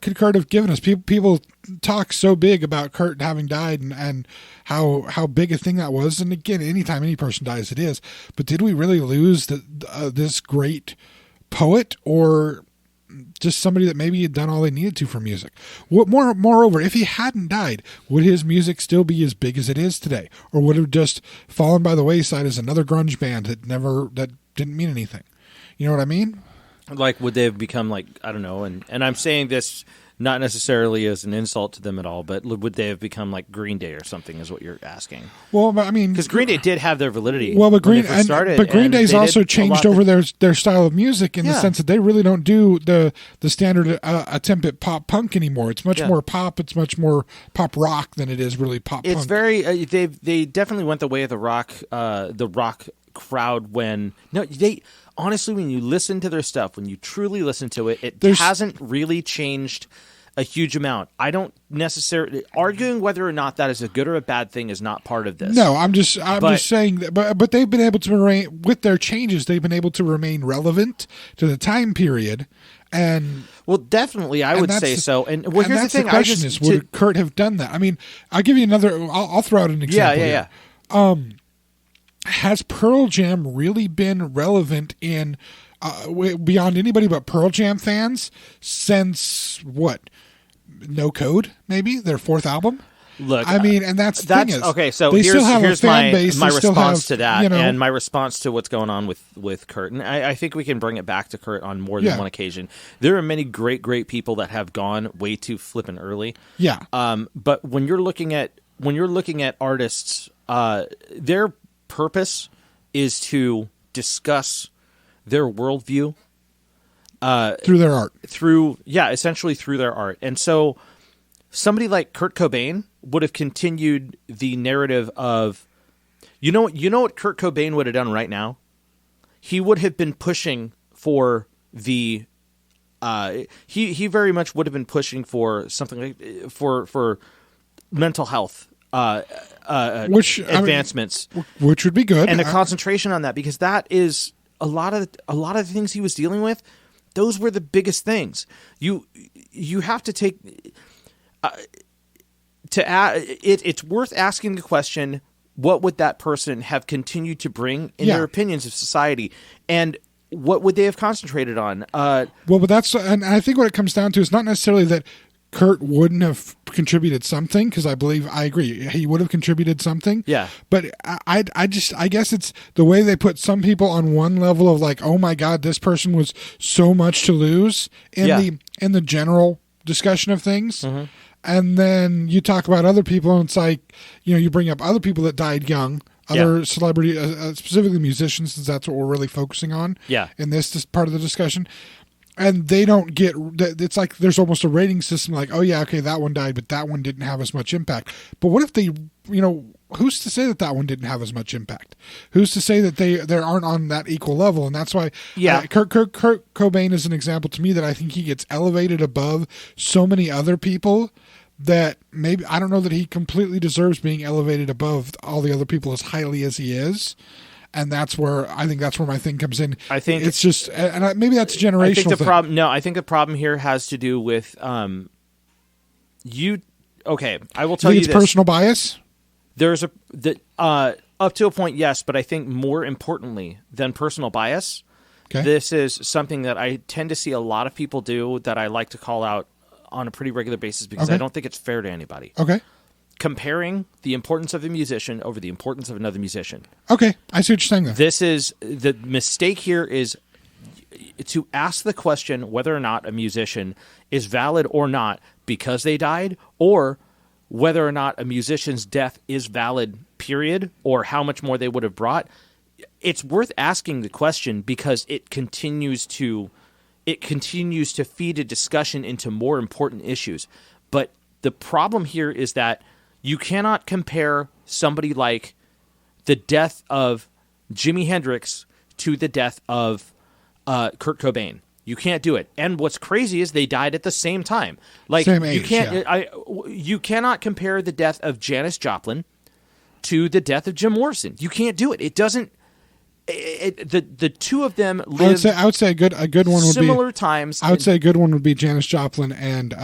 could Kurt have given us? People talk so big about Kurt having died and how big a thing that was. And again, anytime any person dies, it is. But did we really lose this great poet, or just somebody that maybe had done all they needed to for music? Moreover, if he hadn't died, would his music still be as big as it is today, or would it have just fallen by the wayside as another grunge band that didn't mean anything? You know what I mean? Like, would they have become like, I don't know, and I'm saying this Not necessarily as an insult to them at all, but would they have become like Green Day or something? Is what you're asking? Well, I mean, because Green Day did have their validity. Well, but Green Day's they also changed over their style of music in the sense that they really don't do the standard attempt at pop punk anymore. It's much more pop. It's much more pop rock than it is really pop. It's punk. very they definitely went the way of the rock crowd honestly, when you listen to their stuff, when you truly listen to it, it hasn't really changed a huge amount. I don't necessarily arguing whether or not that is a good or a bad thing is not part of this. No, I'm just saying that, but they've been able to remain with their changes. They've been able to remain relevant to the time period, and well, definitely, I would say so. And well, here's the thing: the question is, would Kurt have done that? I mean, I'll give you another. I'll throw out an example. Yeah. Has Pearl Jam really been relevant in beyond anybody but Pearl Jam fans since what? No Code, maybe their fourth album. Look, I mean, and that's the thing is, okay. So they here's still have a fan my base. my response to that, you know, and my response to what's going on with Kurt. And I think we can bring it back to Kurt on more than one occasion. There are many great people that have gone way too flippant early. Yeah. But when you're looking at artists, their purpose is to discuss their worldview through their art. Essentially through their art. And so somebody like Kurt Cobain would have continued the narrative of you know what Kurt Cobain would have done right now? He would have been pushing for the he very much would have been pushing for something like for mental health advancements, which would be good, and a concentration on that, because that is a lot of the things he was dealing with. Those were the biggest things. You have to take it's worth asking the question: what would that person have continued to bring in their opinions of society, and what would they have concentrated on? Well, but and I think what it comes down to is not necessarily that Kurt wouldn't have contributed something, because I agree he would have contributed something. Yeah. But I guess it's the way they put some people on one level of like, oh my God, this person was so much to lose in the general discussion of things. Mm-hmm. And then you talk about other people, and it's like, you bring up other people that died young, other celebrity, specifically musicians, since that's what we're really focusing on in this part of the discussion. And they don't get, it's like there's almost a rating system like, oh yeah, okay, that one died, but that one didn't have as much impact. But what if they, who's to say that one didn't have as much impact? Who's to say that they aren't on that equal level? And that's why Kurt Cobain is an example to me that I think he gets elevated above so many other people that maybe, I don't know that he completely deserves being elevated above all the other people as highly as he is. And that's where my thing comes in. I think it's just, and maybe that's a generational thing. I think the problem here has to do with you. Okay, I will tell you it's this. Personal bias. There's up to a point, yes, but I think more importantly than personal bias, this is something that I tend to see a lot of people do that I like to call out on a pretty regular basis, because I don't think it's fair to anybody. Okay. Comparing the importance of a musician over the importance of another musician. Okay, I see what you're saying there. The mistake here is to ask the question whether or not a musician is valid or not because they died, or whether or not a musician's death is valid, period, or how much more they would have brought. It's worth asking the question because it continues to feed a discussion into more important issues. But the problem here is that you cannot compare somebody like the death of Jimi Hendrix to the death of Kurt Cobain. You can't do it. And what's crazy is they died at the same time. Like, same age, you cannot compare the death of Janis Joplin to the death of Jim Morrison. You can't do it. It doesn't. The two of them lived. I would say a good one would be similar times. I would say a good one would be Janis Joplin and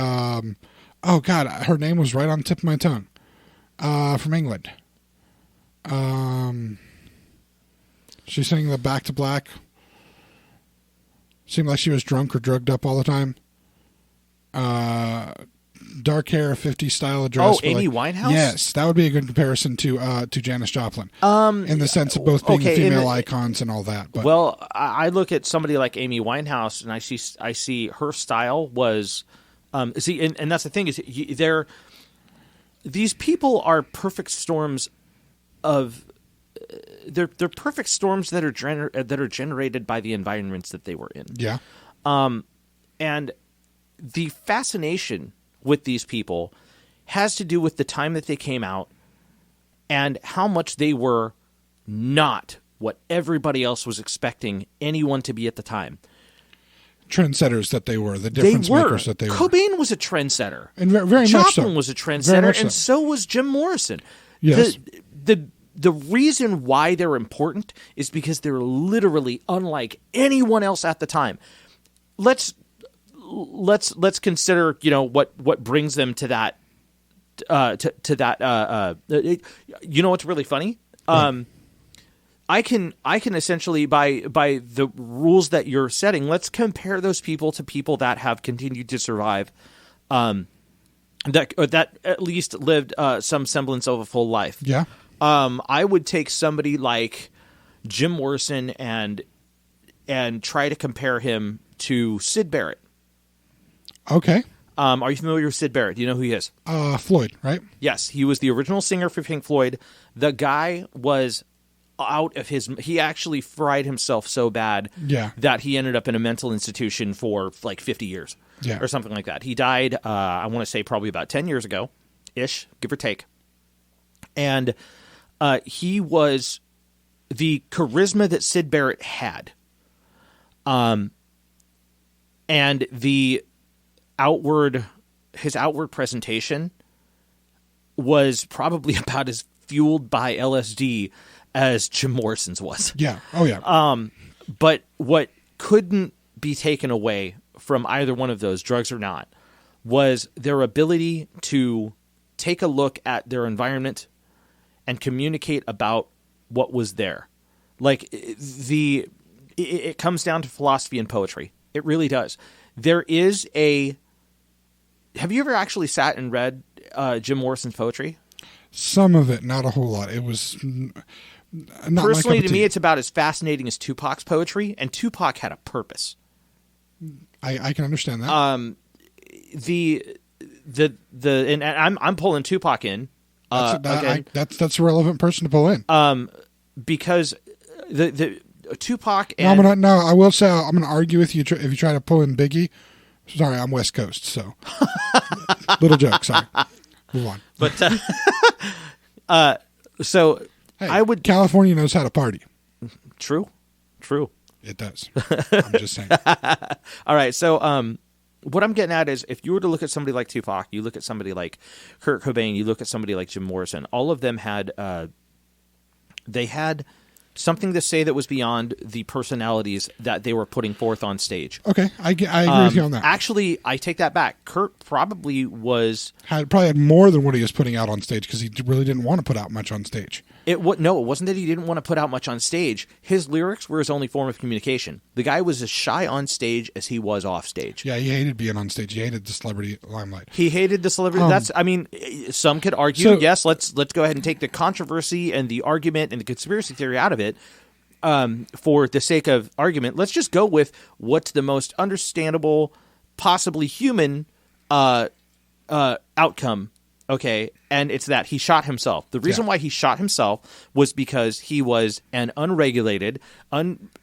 oh God, her name was right on the tip of my tongue. From England. She sang the Back to Black. Seemed like she was drunk or drugged up all the time. Dark hair, 50s style of dress. Oh, Amy Winehouse? Yes, that would be a good comparison to Janis Joplin. In the sense of both being female icons and all that. But. Well, I look at somebody like Amy Winehouse, and I see her style was See, and that's the thing is these people are perfect storms of they're perfect storms that are generated by the environments that they were in. Yeah. And the fascination with these people has to do with the time that they came out and how much they were not what everybody else was expecting anyone to be at the time. Trendsetters that they were, the difference makers that they were. Cobain was a trendsetter. And very much so. Joplin was a trendsetter, and so was Jim Morrison. Yes. The reason why they're important is because they're literally unlike anyone else at the time. Let's consider, what brings them to that you know what's really funny? I can essentially by the rules that you're setting, let's compare those people to people that have continued to survive, that at least lived some semblance of a full life. Yeah. I would take somebody like Jim Morrison and try to compare him to Syd Barrett. Okay. Are you familiar with Syd Barrett? Do you know who he is? Floyd, right? Yes, he was the original singer for Pink Floyd. The guy was out of he actually fried himself so bad that he ended up in a mental institution for like 50 years or something like that. He died, I want to say probably about 10 years ago-ish, give or take. And he was the charisma that Syd Barrett had. And his outward presentation was probably about as fueled by LSD as Jim Morrison's was. Yeah. Oh, yeah. But what couldn't be taken away from either one of those, drugs or not, was their ability to take a look at their environment and communicate about what was there. Like, it comes down to philosophy and poetry. It really does. There is have you ever actually sat and read Jim Morrison's poetry? Some of it, not a whole lot. It was not personally to me. It's about as fascinating as Tupac's poetry, and Tupac had a purpose. I can understand that. And I'm pulling Tupac in. That's a relevant person to pull in. Because the Tupac and I will say I'm going to argue with you if you try to pull in Biggie. Sorry, I'm West Coast, so little joke. Sorry, move on. But so hey, I would. California knows how to party. True. It does. I'm just saying. All right, so what I'm getting at is, if you were to look at somebody like Tupac, you look at somebody like Kurt Cobain, you look at somebody like Jim Morrison. All of them had they had something to say that was beyond the personalities that they were putting forth on stage. Okay, I agree with you on that. Actually, I take that back. Kurt probably had more than what he was putting out on stage, because he really didn't want to put out much on stage. It wasn't that he didn't want to put out much on stage. His lyrics were his only form of communication. The guy was as shy on stage as he was off stage. Yeah, he hated being on stage. He hated the celebrity limelight. He hated the celebrity. Some could argue, yes, let's go ahead and take the controversy and the argument and the conspiracy theory out of it. For the sake of argument, let's just go with what's the most understandable, possibly human outcome. Okay, and it's that he shot himself. The reason why he shot himself was because he was an unregulated,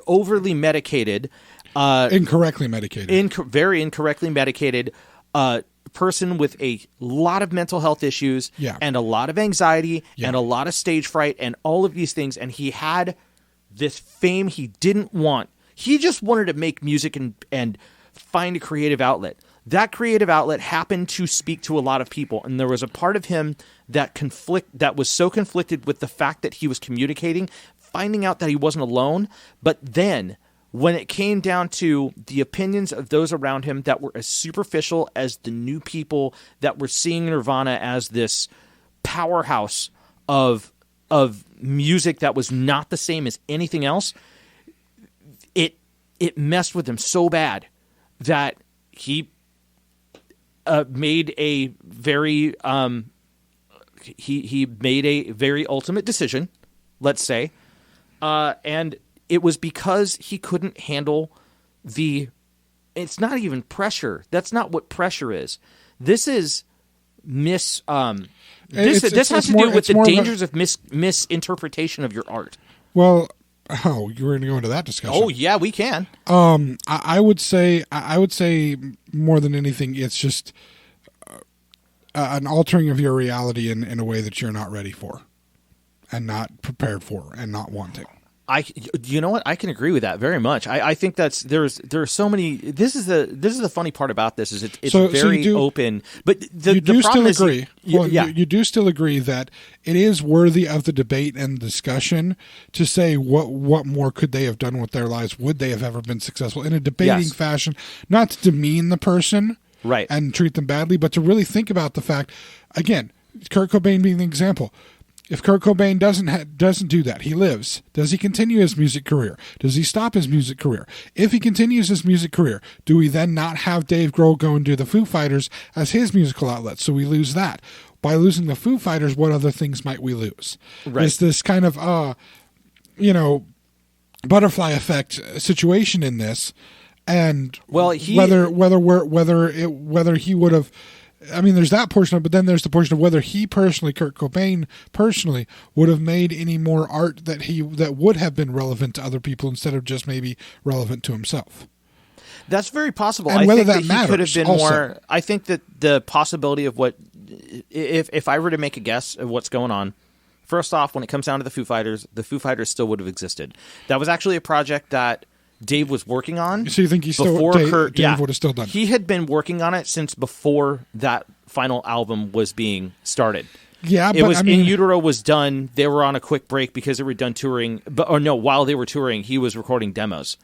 overly medicated, incorrectly medicated, very incorrectly medicated person with a lot of mental health issues and a lot of anxiety and a lot of stage fright and all of these things. And he had this fame he didn't want. He just wanted to make music and find a creative outlet. That creative outlet happened to speak to a lot of people, and there was a part of him that was so conflicted with the fact that he was communicating, finding out that he wasn't alone. But then, when it came down to the opinions of those around him that were as superficial as the new people that were seeing Nirvana as this powerhouse of music that was not the same as anything else, it messed with him so bad that he made a very he made a very ultimate decision, let's say, and it was because he couldn't handle the it's not even pressure. That's not what pressure is. This is this has to do with the dangers of misinterpretation of your art. Well, you were going to go into that discussion. Oh yeah, we can. I would say more than anything, it's just an altering of your reality in a way that you're not ready for, and not prepared for, and not wanting. You know what? I can agree with that very much. I think there are so many. This is the funny part about this is it's very open. But the problem is, you do still agree that it is worthy of the debate and discussion to say what more could they have done with their lives? Would they have ever been successful in a debating fashion? Not to demean the person, right, and treat them badly, but to really think about the fact. Again, Kurt Cobain being the example. If Kurt Cobain doesn't do that, he lives. Does he continue his music career? Does he stop his music career? If he continues his music career, do we then not have Dave Grohl go and do the Foo Fighters as his musical outlet? So we lose that. By losing the Foo Fighters, what other things might we lose? Right. Is this kind of butterfly effect situation in this? And whether he would have. I mean, there's that portion of it, but then there's the portion of whether he personally, Kurt Cobain personally, would have made any more art that would have been relevant to other people instead of just maybe relevant to himself. That's very possible. And I whether think that he could have been matters also. more. I think that the possibility of what, if I were to make a guess of what's going on, first off, when it comes down to the Foo Fighters still would have existed. That was actually a project that Dave was working on. So you think Dave would have still done it? He had been working on it since before that final album was being started. Yeah, In Utero was done. They were on a quick break because they were done touring. While they were touring, he was recording demos.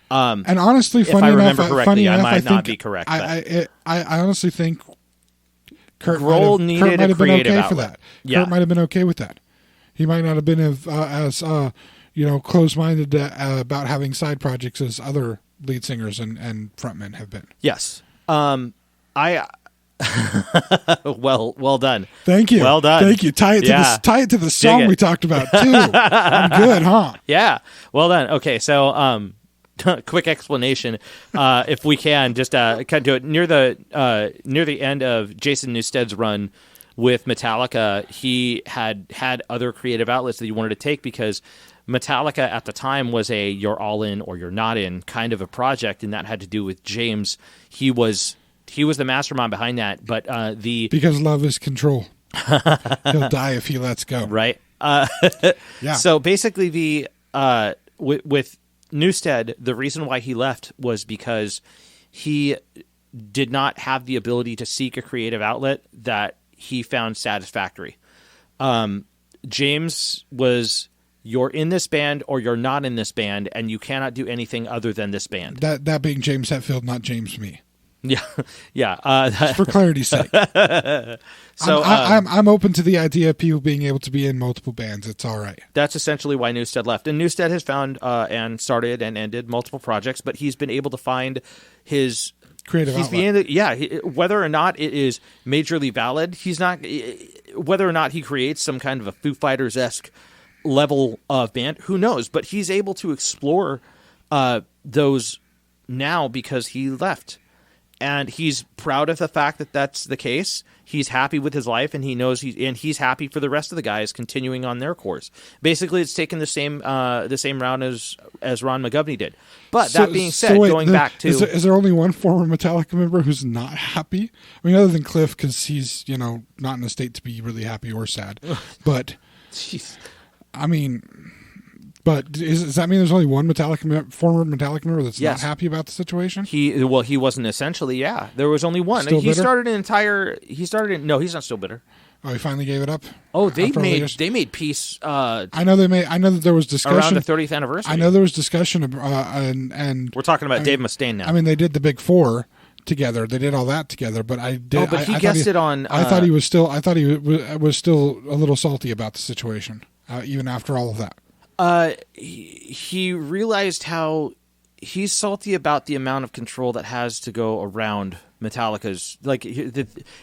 And honestly, if I remember correctly, I might not be correct. I honestly think Kurt Grohl might have been okay for that. Yeah. Kurt might have been okay with that. He might not have been as closed-minded about having side projects as other lead singers and frontmen have been. Yes. Well done. Thank you. Well done. Thank you. Tie it to the song we talked about too. I'm good, huh? Yeah. Well done. Okay, so quick explanation, if we can, just kind of do it near the end of Jason Newsted's run with Metallica. He had other creative outlets that he wanted to take because Metallica at the time was a you're all in or you're not in kind of a project, and that had to do with James. He was the mastermind behind that, but because love is control. He'll die if he lets go. Right. Yeah. So basically, with Newsted, the reason why he left was because he did not have the ability to seek a creative outlet that he found satisfactory. James was, you're in this band or you're not in this band, and you cannot do anything other than this band. That being James Hetfield, not James me. Yeah, yeah. For clarity's sake. So I'm open to the idea of people being able to be in multiple bands. It's all right. That's essentially why Newsted left. And Newsted has found and started and ended multiple projects, but he's been able to find his creative outlet. Whether or not it is majorly valid, whether or not he creates some kind of a Foo Fighters-esque level of band, who knows? But he's able to explore those now because he left. And he's proud of the fact that that's the case. He's happy with his life, and he knows he's happy for the rest of the guys continuing on their course. Basically, it's taken the same route as Ron McGovney did. But that being said, back to is there only one former Metallica member who's not happy? I mean, other than Cliff, because he's not in a state to be really happy or sad. But jeez. I mean. But does that mean there's only one former Metallica member that's not happy about the situation? He wasn't essentially, yeah. There was only one. Still bitter? No, he's not still bitter. Oh, he finally gave it up? Oh, they made peace. I know that there was discussion. Around the 30th anniversary. I know there was discussion, and we're talking about Dave Mustaine now. I mean, they did the Big Four together. They did all that together, but I did. Oh, but he guessed it on. I thought he was still a little salty about the situation, even after all of that. He realized how he's salty about the amount of control that has to go around Metallica's.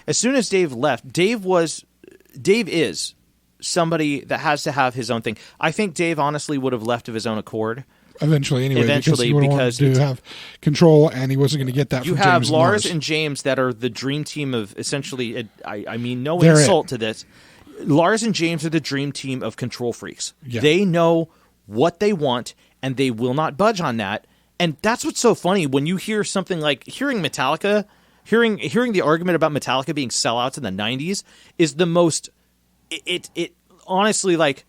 As soon as Dave left, Dave is somebody that has to have his own thing. I think Dave honestly would have left of his own accord. eventually anyway. Eventually, because he because wanted to have control, and he wasn't going to get that. You from have James Lars and James that are the dream team of essentially. I mean, no They're insult to this. Lars and James are the dream team of control freaks. Yeah. They know what they want, and they will not budge on that. And that's what's so funny when you hear something like hearing Metallica, hearing the argument about Metallica being sellouts in the 90s is the most. It honestly, like,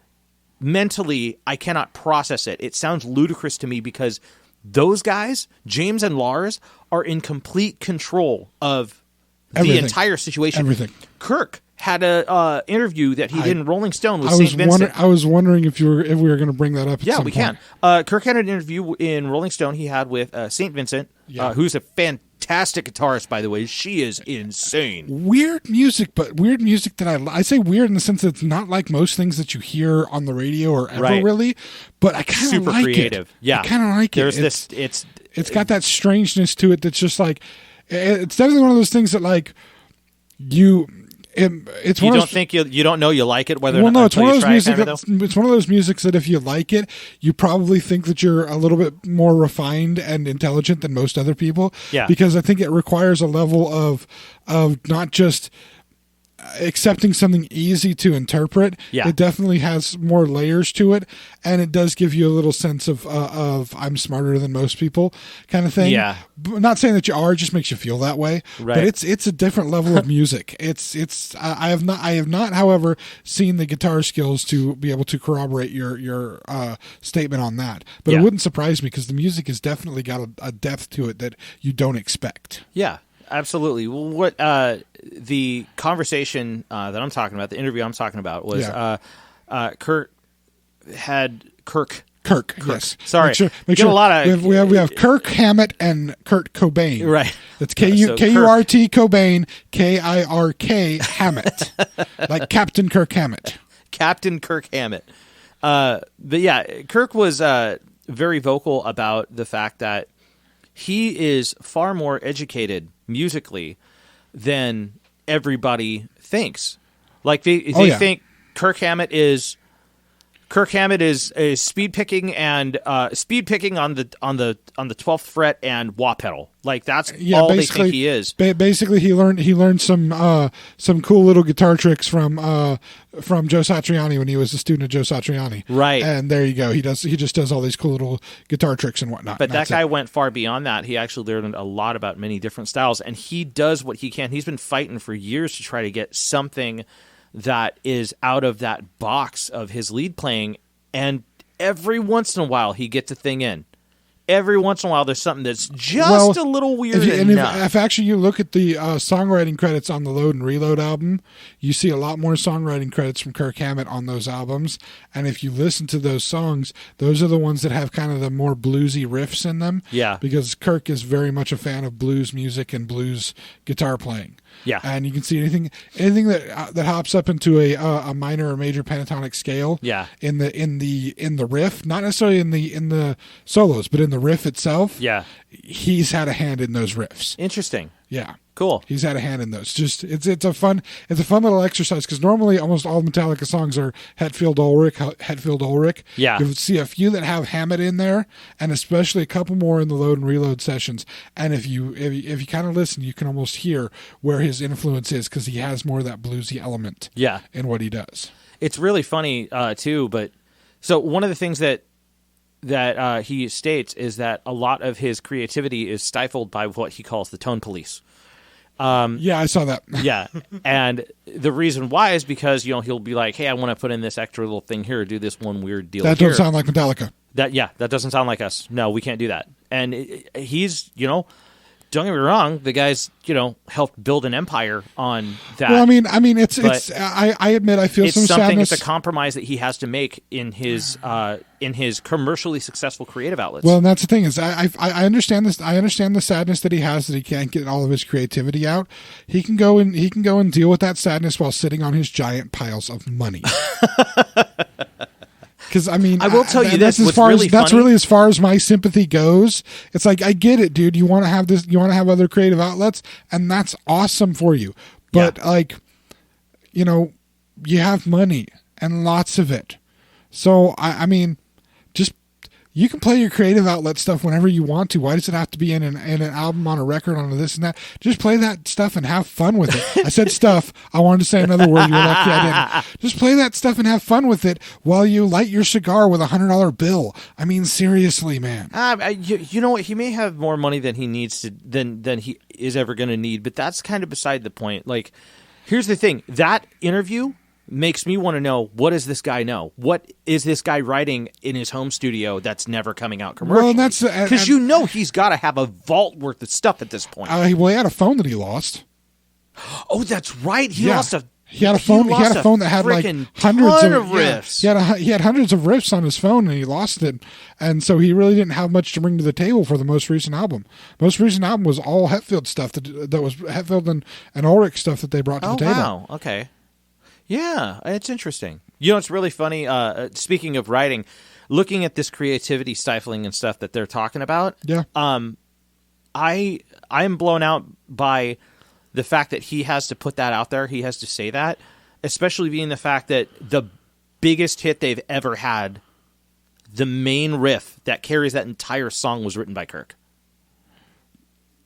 mentally, I cannot process it. It sounds ludicrous to me because those guys, James and Lars, are in complete control of the entire situation. Everything. Kirk had a interview that he did in Rolling Stone with St. Vincent. I was wondering if we were going to bring that up. At some we point. can. Kirk had an interview in Rolling Stone he had with St. Vincent, who's a fantastic guitarist, by the way. She is insane. Weird music that I say weird in the sense that it's not like most things that you hear on the radio or ever really, but I kind of like creative. it. Yeah, I kind of like There's it. It's got that strangeness to it that's just like it's definitely one of those things that like you. It's you one don't think you don't know you like it whether well or not no it's one of those music kind of it's one of those musics that if you like it you probably think that you're a little bit more refined and intelligent than most other people because I think it requires a level of not just accepting something easy to interpret. It definitely has more layers to it, and it does give you a little sense of I'm smarter than most people kind of thing. But not saying that you are, it just makes you feel that way. But it's a different level of music. I have not however seen the guitar skills to be able to corroborate your statement on that. But it wouldn't surprise me because the music has definitely got a depth to it that you don't expect. Yeah. Absolutely. Well, what the conversation that I'm talking about, the interview I'm talking about, was Kirk. Yes. Sorry. Make sure. A lot of we have Kirk Hammett and Kurt Cobain. Right. That's K-U-R-T Cobain, K-I-R-K Hammett, like Captain Kirk Hammett. Captain Kirk Hammett. But yeah, Kirk was very vocal about the fact that he is far more educated musically than everybody thinks. Like they think Kirk Hammett is speed picking on the 12th fret and wah pedal. Like that's all they think he is. Basically, he learned some cool little guitar tricks from Joe Satriani when he was a student of Joe Satriani. Right. And there you go. He just does all these cool little guitar tricks and whatnot. But that guy went far beyond that. He actually learned a lot about many different styles, and he does what he can. He's been fighting for years to try to get something that is out of that box of his lead playing, and every once in a while he gets a thing in. Every once in a while there's something that's just a little weird enough. If actually you look at the songwriting credits on the Load and Reload album, you see a lot more songwriting credits from Kirk Hammett on those albums. And if you listen to those songs, those are the ones that have kind of the more bluesy riffs in them. Yeah. Because Kirk is very much a fan of blues music and blues guitar playing. Yeah. And you can see anything that hops up into a minor or major pentatonic scale. Yeah. In the riff, not necessarily in the solos, but in the riff itself. Yeah. He's had a hand in those riffs. Interesting. Yeah. Cool. He's had a hand in those. Just it's a fun little exercise because normally almost all Metallica songs are Hetfield Ulrich. Yeah. You see a few that have Hammett in there, and especially a couple more in the Load and Reload sessions. And if you kind of listen, you can almost hear where his influence is because he has more of that bluesy element. Yeah. In what he does. It's really funny too. But so one of the things that he states is that a lot of his creativity is stifled by what he calls the tone police. Yeah, I saw that. Yeah, and the reason why is because he'll be like, "Hey, I want to put in this extra little thing here, or do this one weird deal." That doesn't sound like Metallica. That doesn't sound like us. No, we can't do that. And he's don't get me wrong, the guy's helped build an empire on that. Well, I mean, I admit I feel some sadness. It's a compromise that he has to make in his commercially successful creative outlets. Well, and that's the thing is I understand this. I understand the sadness that he has that he can't get all of his creativity out. He can go and deal with that sadness while sitting on his giant piles of money. Because I will tell you this. That's really as far as my sympathy goes. It's like I get it, dude. You want to have this. You want to have other creative outlets, and that's awesome for you. But you have money and lots of it. So I mean, just You can play your creative outlet stuff whenever you want to. Why does it have to be in an album, on a record, on this and that? Just play that stuff and have fun with it. I said stuff. I wanted to say another word. You were lucky I didn't. Just play that stuff and have fun with it while you light your cigar with $100 bill. I mean, seriously, man. You know what? He may have more money than he needs to than he is ever going to need, but that's kind of beside the point. Like, here's the thing. That interview makes me want to know, what does this guy know? What is this guy writing in his home studio that's never coming out commercially? Well, that's because he's got to have a vault worth of stuff at this point. He had a phone that he lost. Oh, that's right. He lost a. He had a phone. He had a phone that had like hundreds of riffs. Yeah, he had hundreds of riffs on his phone, and he lost it. And so he really didn't have much to bring to the table for the most recent album. Most recent album was all Hetfield stuff that was Hetfield and Ulrich stuff that they brought to the table. Wow. Okay. Yeah, it's interesting. You know, it's really funny. Speaking of writing, looking at this creativity stifling and stuff that they're talking about. Yeah. I am blown out by the fact that he has to put that out there. He has to say that, especially being the fact that the biggest hit they've ever had, the main riff that carries that entire song, was written by Kirk.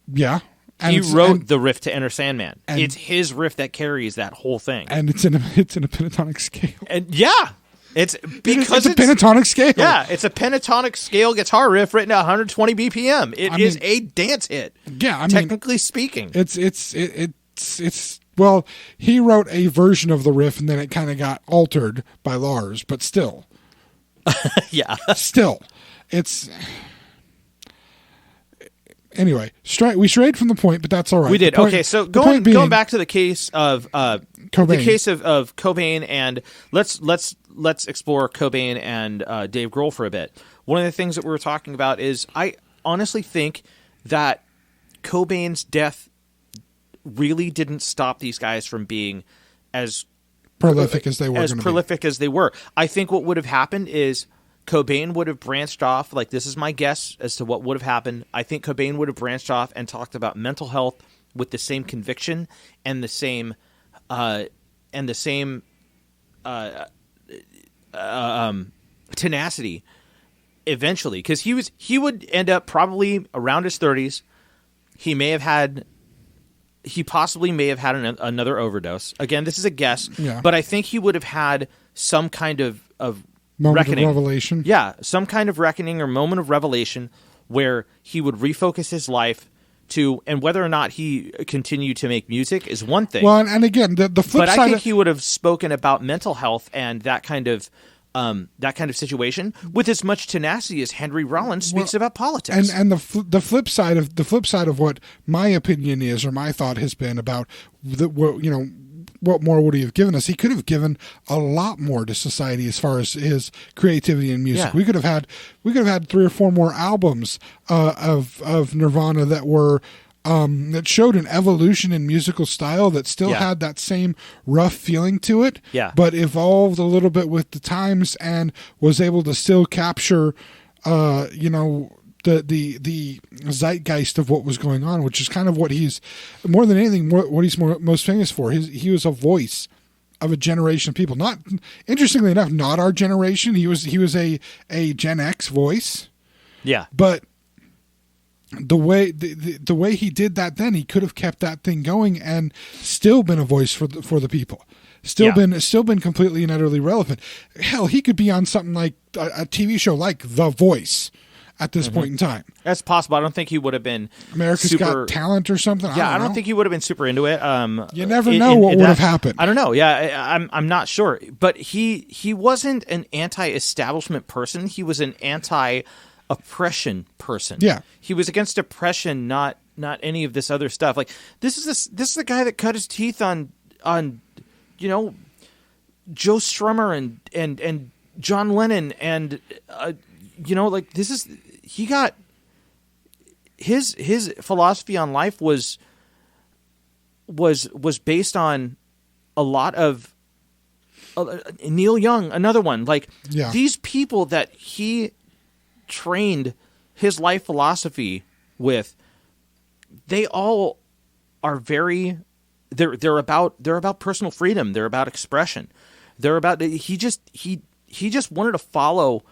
Yeah. And he wrote the riff to Enter Sandman. It's his riff that carries that whole thing, and it's in a pentatonic scale. And yeah, it's a pentatonic scale. Yeah, it's a pentatonic scale guitar riff written at 120 BPM. It is a dance hit. Yeah, technically speaking, it's well, he wrote a version of the riff, and then it kind of got altered by Lars, but still, yeah, still, it's. Anyway, we strayed from the point, but that's all right. We did. Okay, so going back to the case of Cobain, and let's explore Cobain and Dave Grohl for a bit. One of the things that we were talking about is I honestly think that Cobain's death really didn't stop these guys from being as prolific as they were. I think what would have happened is Cobain would have branched off. Like, this is my guess as to what would have happened. I think Cobain would have branched off and talked about mental health with the same conviction and the same tenacity eventually, because he would end up probably around his 30s. He possibly may have had another overdose. Again, this is a guess, but I think he would have had some kind of moment of revelation. Yeah, some kind of reckoning or moment of revelation where he would refocus his life to, and whether or not he continued to make music is one thing. Well, and again, the flip but side. I think he would have spoken about mental health and that kind of situation with as much tenacity as Henry Rollins speaks about politics. And the flip side of what my opinion is, or my thought has been about what more would he have given us? He could have given a lot more to society as far as his creativity in music. Yeah. We could have had 3 or 4 more albums of Nirvana that were that showed an evolution in musical style that still had that same rough feeling to it, but evolved a little bit with the times and was able to still capture, the zeitgeist of what was going on, which is kind of what he's more than anything what he's most famous for. He was a voice of a generation of people. Not interestingly enough, not our generation. He was a Gen X voice. Yeah, but the way he did that, then he could have kept that thing going and still been a voice for the people. Still been completely and utterly relevant. Hell, he could be on something like a TV show like The Voice at this point in time. That's possible. I don't think he would have been America's Got Talent or something. Yeah, I don't think he would have been super into it. You never know what would have happened. I don't know. Yeah, I'm not sure. But he wasn't an anti-establishment person. He was an anti-oppression person. Yeah, he was against oppression, not any of this other stuff. Like this is the guy that cut his teeth on Joe Strummer and John Lennon and he got his philosophy on life was based on a lot of Neil Young, another one. Like these people that he trained his life philosophy with, they all are very they're about personal freedom. They're about expression. They're about he just wanted to follow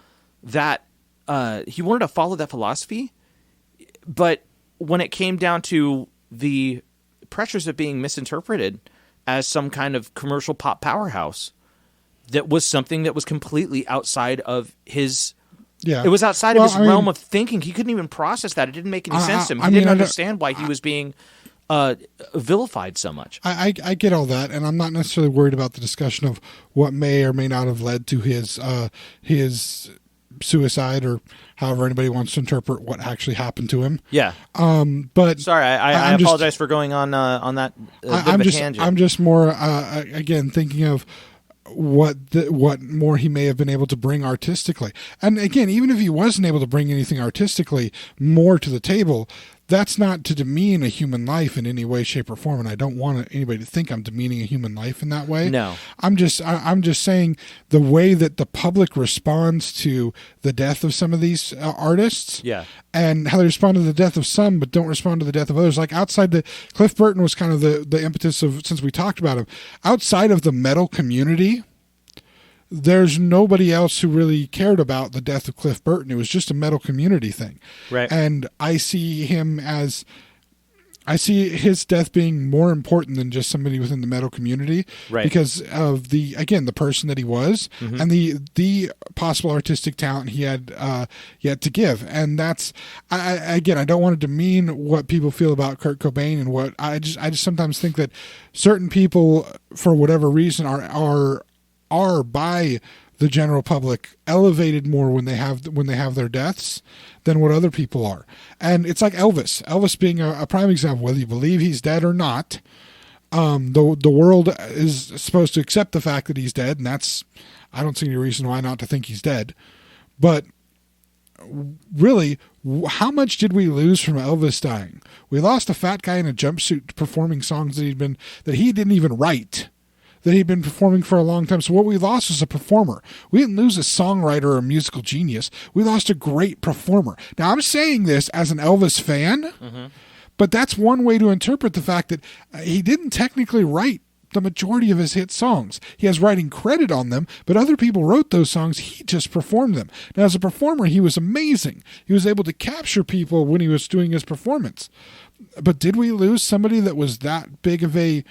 that he wanted to follow that philosophy, but when it came down to the pressures of being misinterpreted as some kind of commercial pop powerhouse, that was something that was completely outside of his. Yeah, it was outside of his realm of thinking. He couldn't even process that. It didn't make any sense to him. He didn't understand why he was being vilified so much. I get all that, and I'm not necessarily worried about the discussion of what may or may not have led to his suicide, or however anybody wants to interpret what actually happened to him. Yeah. But sorry, I apologize for going on that. I'm just more again thinking of what more he may have been able to bring artistically. And again, even if he wasn't able to bring anything artistically more to the table, that's not to demean a human life in any way, shape, or form. And I don't want anybody to think I'm demeaning a human life in that way. No. I'm just saying the way that the public responds to the death of some of these artists, and how they respond to the death of some but don't respond to the death of others. Like outside the Cliff Burton was kind of the impetus of, since we talked about him, outside of the metal community, there's nobody else who really cared about the death of Cliff Burton. It was just a metal community thing. Right. And I see his death being more important than just somebody within the metal community, right, because of the person that he was, and the possible artistic talent he had yet to give. And that's, I don't want to demean what people feel about Kurt Cobain, and what I just sometimes think that certain people, for whatever reason, are by the general public elevated more when they have their deaths than what other people are. And it's like Elvis being a prime example. Whether you believe he's dead or not, the world is supposed to accept the fact that he's dead, and I don't see any reason why not to think he's dead. But really, how much did we lose from Elvis dying? We lost a fat guy in a jumpsuit performing songs that he didn't even write, that he'd been performing for a long time. So what we lost was a performer. We didn't lose a songwriter or a musical genius. We lost a great performer. Now, I'm saying this as an Elvis fan, but that's one way to interpret the fact that he didn't technically write the majority of his hit songs. He has writing credit on them, but other people wrote those songs. He just performed them. Now, as a performer, he was amazing. He was able to capture people when he was doing his performance. But did we lose somebody that was that big of a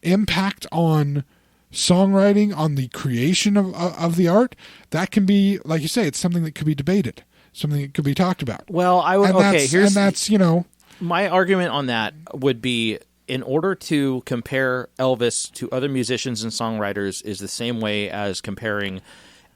impact on songwriting, on the creation of the art? That can be, like you say, it's something that could be debated, something that could be talked about. Well, that's my argument on that would be, in order to compare Elvis to other musicians and songwriters is the same way as comparing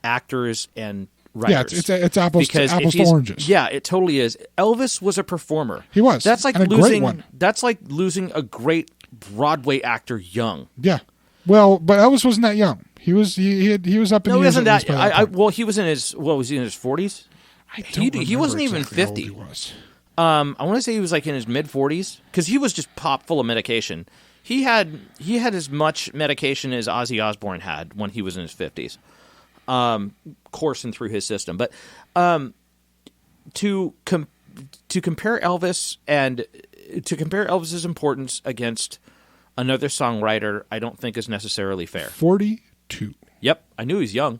actors and writers. Yeah, it's apples to oranges. Yeah, it totally is. Elvis was a performer. He was. That's like great one. That's like losing a great Broadway actor young. Yeah. Well, but Elvis wasn't that young. He was up in years. No, he wasn't that. He was in his 40s? He wasn't even 50. He was. I want to say he was like in his mid 40s, because he was just pop full of medication. He had as much medication as Ozzy Osbourne had when he was in his 50s, coursing through his system. But to compare Elvis and to compare Elvis's importance against another songwriter, I don't think is necessarily fair. 42. Yep, I knew he was young.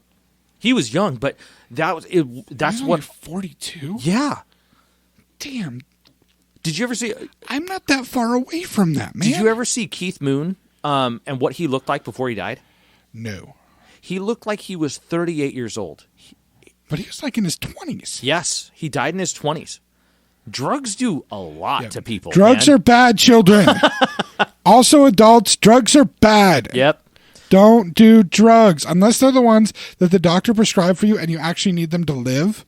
He was young, but that's what 42. Yeah. Damn. Did you ever see? I'm not that far away from that, man. Did you ever see Keith Moon and what he looked like before he died? No. He looked like he was 38 years old. But he was like in his 20s. Yes, he died in his 20s. Drugs do a lot to people. Drugs are bad, children. Also, adults, drugs are bad. Yep. Don't do drugs unless they're the ones that the doctor prescribed for you and you actually need them to live.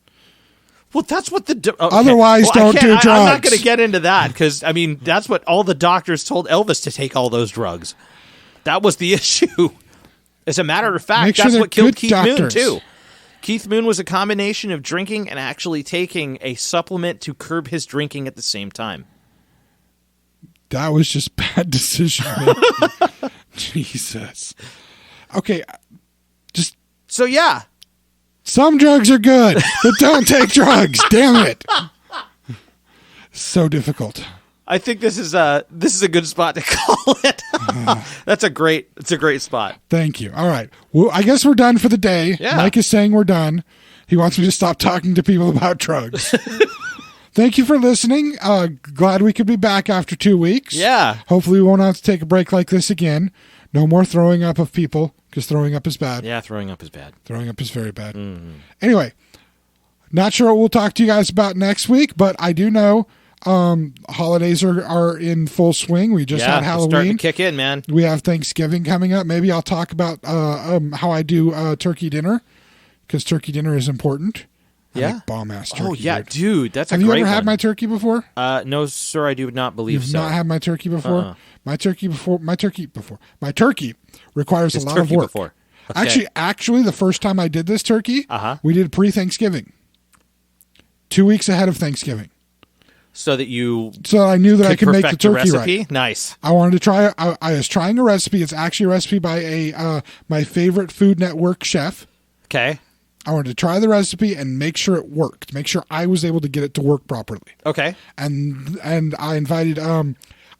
Well, that's what Otherwise, don't do drugs. I'm not going to get into that because, I mean, that's what all the doctors told Elvis, to take all those drugs. That was the issue. As a matter of fact, that's what killed Keith Moon, too. Keith Moon was a combination of drinking and actually taking a supplement to curb his drinking at the same time. That was just bad decision making. Jesus. Okay, So, yeah. Some drugs are good, but don't take drugs. Damn it. So difficult. I think this is a good spot to call it. It's a great spot. Thank you. All right. Well, I guess we're done for the day. Yeah. Mike is saying we're done. He wants me to stop talking to people about drugs. Thank you for listening. Glad we could be back after 2 weeks. Yeah. Hopefully we won't have to take a break like this again. No more throwing up of people, because throwing up is bad. Yeah, throwing up is bad. Throwing up is very bad. Anyway, not sure what we'll talk to you guys about next week, but I do know holidays are in full swing. We just had Halloween. Starting to kick in, man. We have Thanksgiving coming up. Maybe I'll talk about how I do turkey dinner, because turkey dinner is important. Yeah. I make bomb-ass turkey. Oh, yeah, dude. That's a Have great you ever had one. my turkey before? No, sir, I do not believe You've so. not had my turkey before? My turkey requires His a lot of turkey work. before. Okay. Actually, the first time I did this turkey, we did pre-Thanksgiving. 2 weeks ahead of Thanksgiving. So that you So I knew that I could make the perfect turkey recipe? right. Nice. I wanted to try. I was trying a recipe. It's actually a recipe by my favorite Food Network chef. Okay. I wanted to try the recipe and make sure it worked. Make sure I was able to get it to work properly. Okay. And I invited.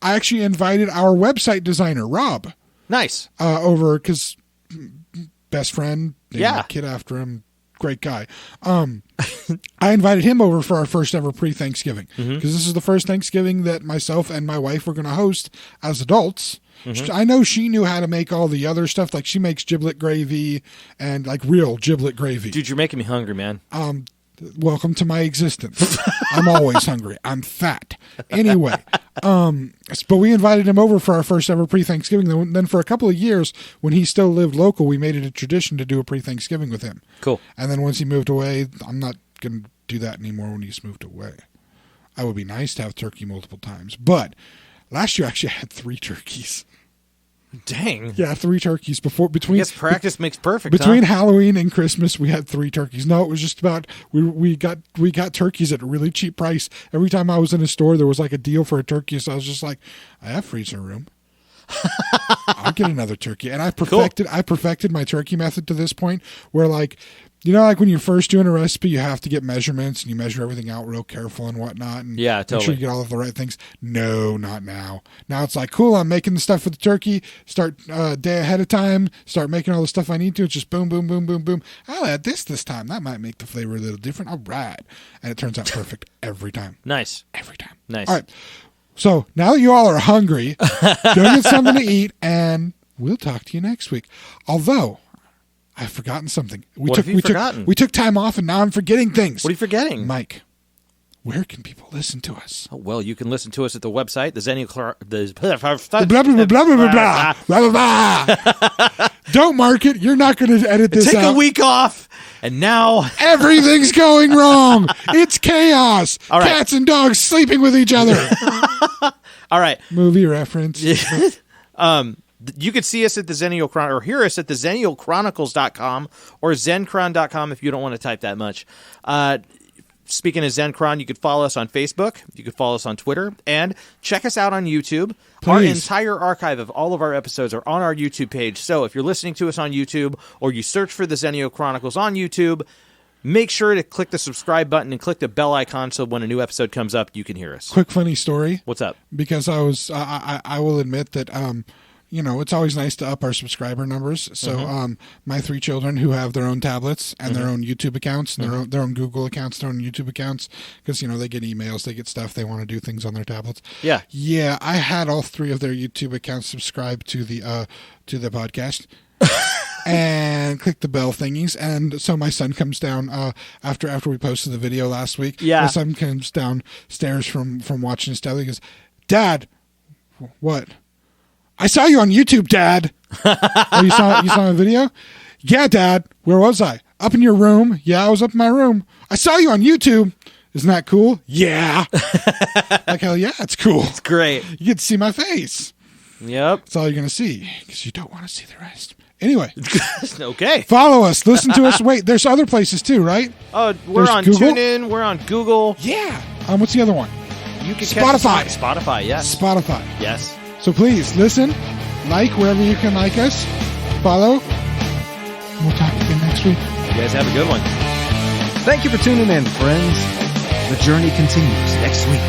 I actually invited our website designer Rob. Nice. Over, because best friend. Yeah. A kid after him. Great guy. I invited him over for our first ever pre-Thanksgiving, because this is the first Thanksgiving that myself and my wife were going to host as adults. I know she knew how to make all the other stuff. Like, she makes giblet gravy and like real giblet gravy. Dude, you're making me hungry, man. Welcome to my existence. I'm always hungry. I'm fat. Anyway, but we invited him over for our first ever pre-Thanksgiving. Then for a couple of years, when he still lived local, we made it a tradition to do a pre-Thanksgiving with him. Cool. And then once he moved away, I'm not going to do that anymore when he's moved away. I would be nice to have turkey multiple times. But last year, I actually had 3 turkeys. Dang. Yeah, 3 turkeys between. I guess practice makes perfect. Between Halloween and Christmas, we had 3 turkeys. No, it was just about we got turkeys at a really cheap price. Every time I was in a store, there was like a deal for a turkey, so I was just like, I have freezer room. I'll get another turkey. And I perfected my turkey method to this point, where, like, you know, like when you're first doing a recipe, you have to get measurements and you measure everything out real careful and whatnot. And yeah, totally. Make sure you get all of the right things. No, not now. Now it's like, cool, I'm making the stuff for the turkey. Start a day ahead of time. Start making all the stuff I need to. It's just boom, boom, boom, boom, boom. I'll add this time. That might make the flavor a little different. All right. And it turns out perfect every time. Nice. Every time. Nice. All right. So now that you all are hungry, go get something to eat, and we'll talk to you next week. Although, I've forgotten something. What have you forgotten? We took time off, and now I'm forgetting things. What are you forgetting? Mike, where can people listen to us? Oh, well, you can listen to us at the website, the Xennial... Blah, blah, blah, blah, blah, blah, blah, blah, blah. Don't mark it. You're not going to edit this Take out. a week off, and now... Everything's going wrong. It's chaos. All right. Cats and dogs sleeping with each other. All right. Movie reference. You could see us at the Xennial Chronicles, or hear us at the XennialChronicles.com or Zencron.com if you don't want to type that much. Speaking of Zencron, you could follow us on Facebook, you could follow us on Twitter, and check us out on YouTube. Please. Our entire archive of all of our episodes are on our YouTube page. So if you're listening to us on YouTube, or you search for the Xennial Chronicles on YouTube, make sure to click the subscribe button and click the bell icon so when a new episode comes up, you can hear us. Quick funny story. What's up? Because I will admit that you know, it's always nice to up our subscriber numbers. So my 3 children who have their own tablets and their own YouTube accounts and their own Google accounts, their own YouTube accounts, because, you know, they get emails, they get stuff, they want to do things on their tablets. Yeah. Yeah, I had all 3 of their YouTube accounts subscribed to the podcast. And click the bell thingies, and so my son comes down after we posted the video last week. Yeah. My son comes downstairs from watching his tablet. He goes, "Dad, what? I saw you on YouTube, Dad." Oh, you saw my video? Yeah, Dad. Where was I? Up in your room. Yeah, I was up in my room. I saw you on YouTube. Isn't that cool? Yeah. Like, hell yeah, it's cool. It's great. You get to see my face. Yep. That's all you're going to see, because you don't want to see the rest. Anyway. Okay. Follow us. Listen to us. Wait, there's other places too, right? Oh, we're on Google? TuneIn. We're on Google. Yeah. What's the other one? You can Spotify. Catch us on Spotify, yes. Spotify. Yes. So please listen, like wherever you can like us, follow. And we'll talk again next week. You guys have a good one. Thank you for tuning in, friends. The journey continues next week.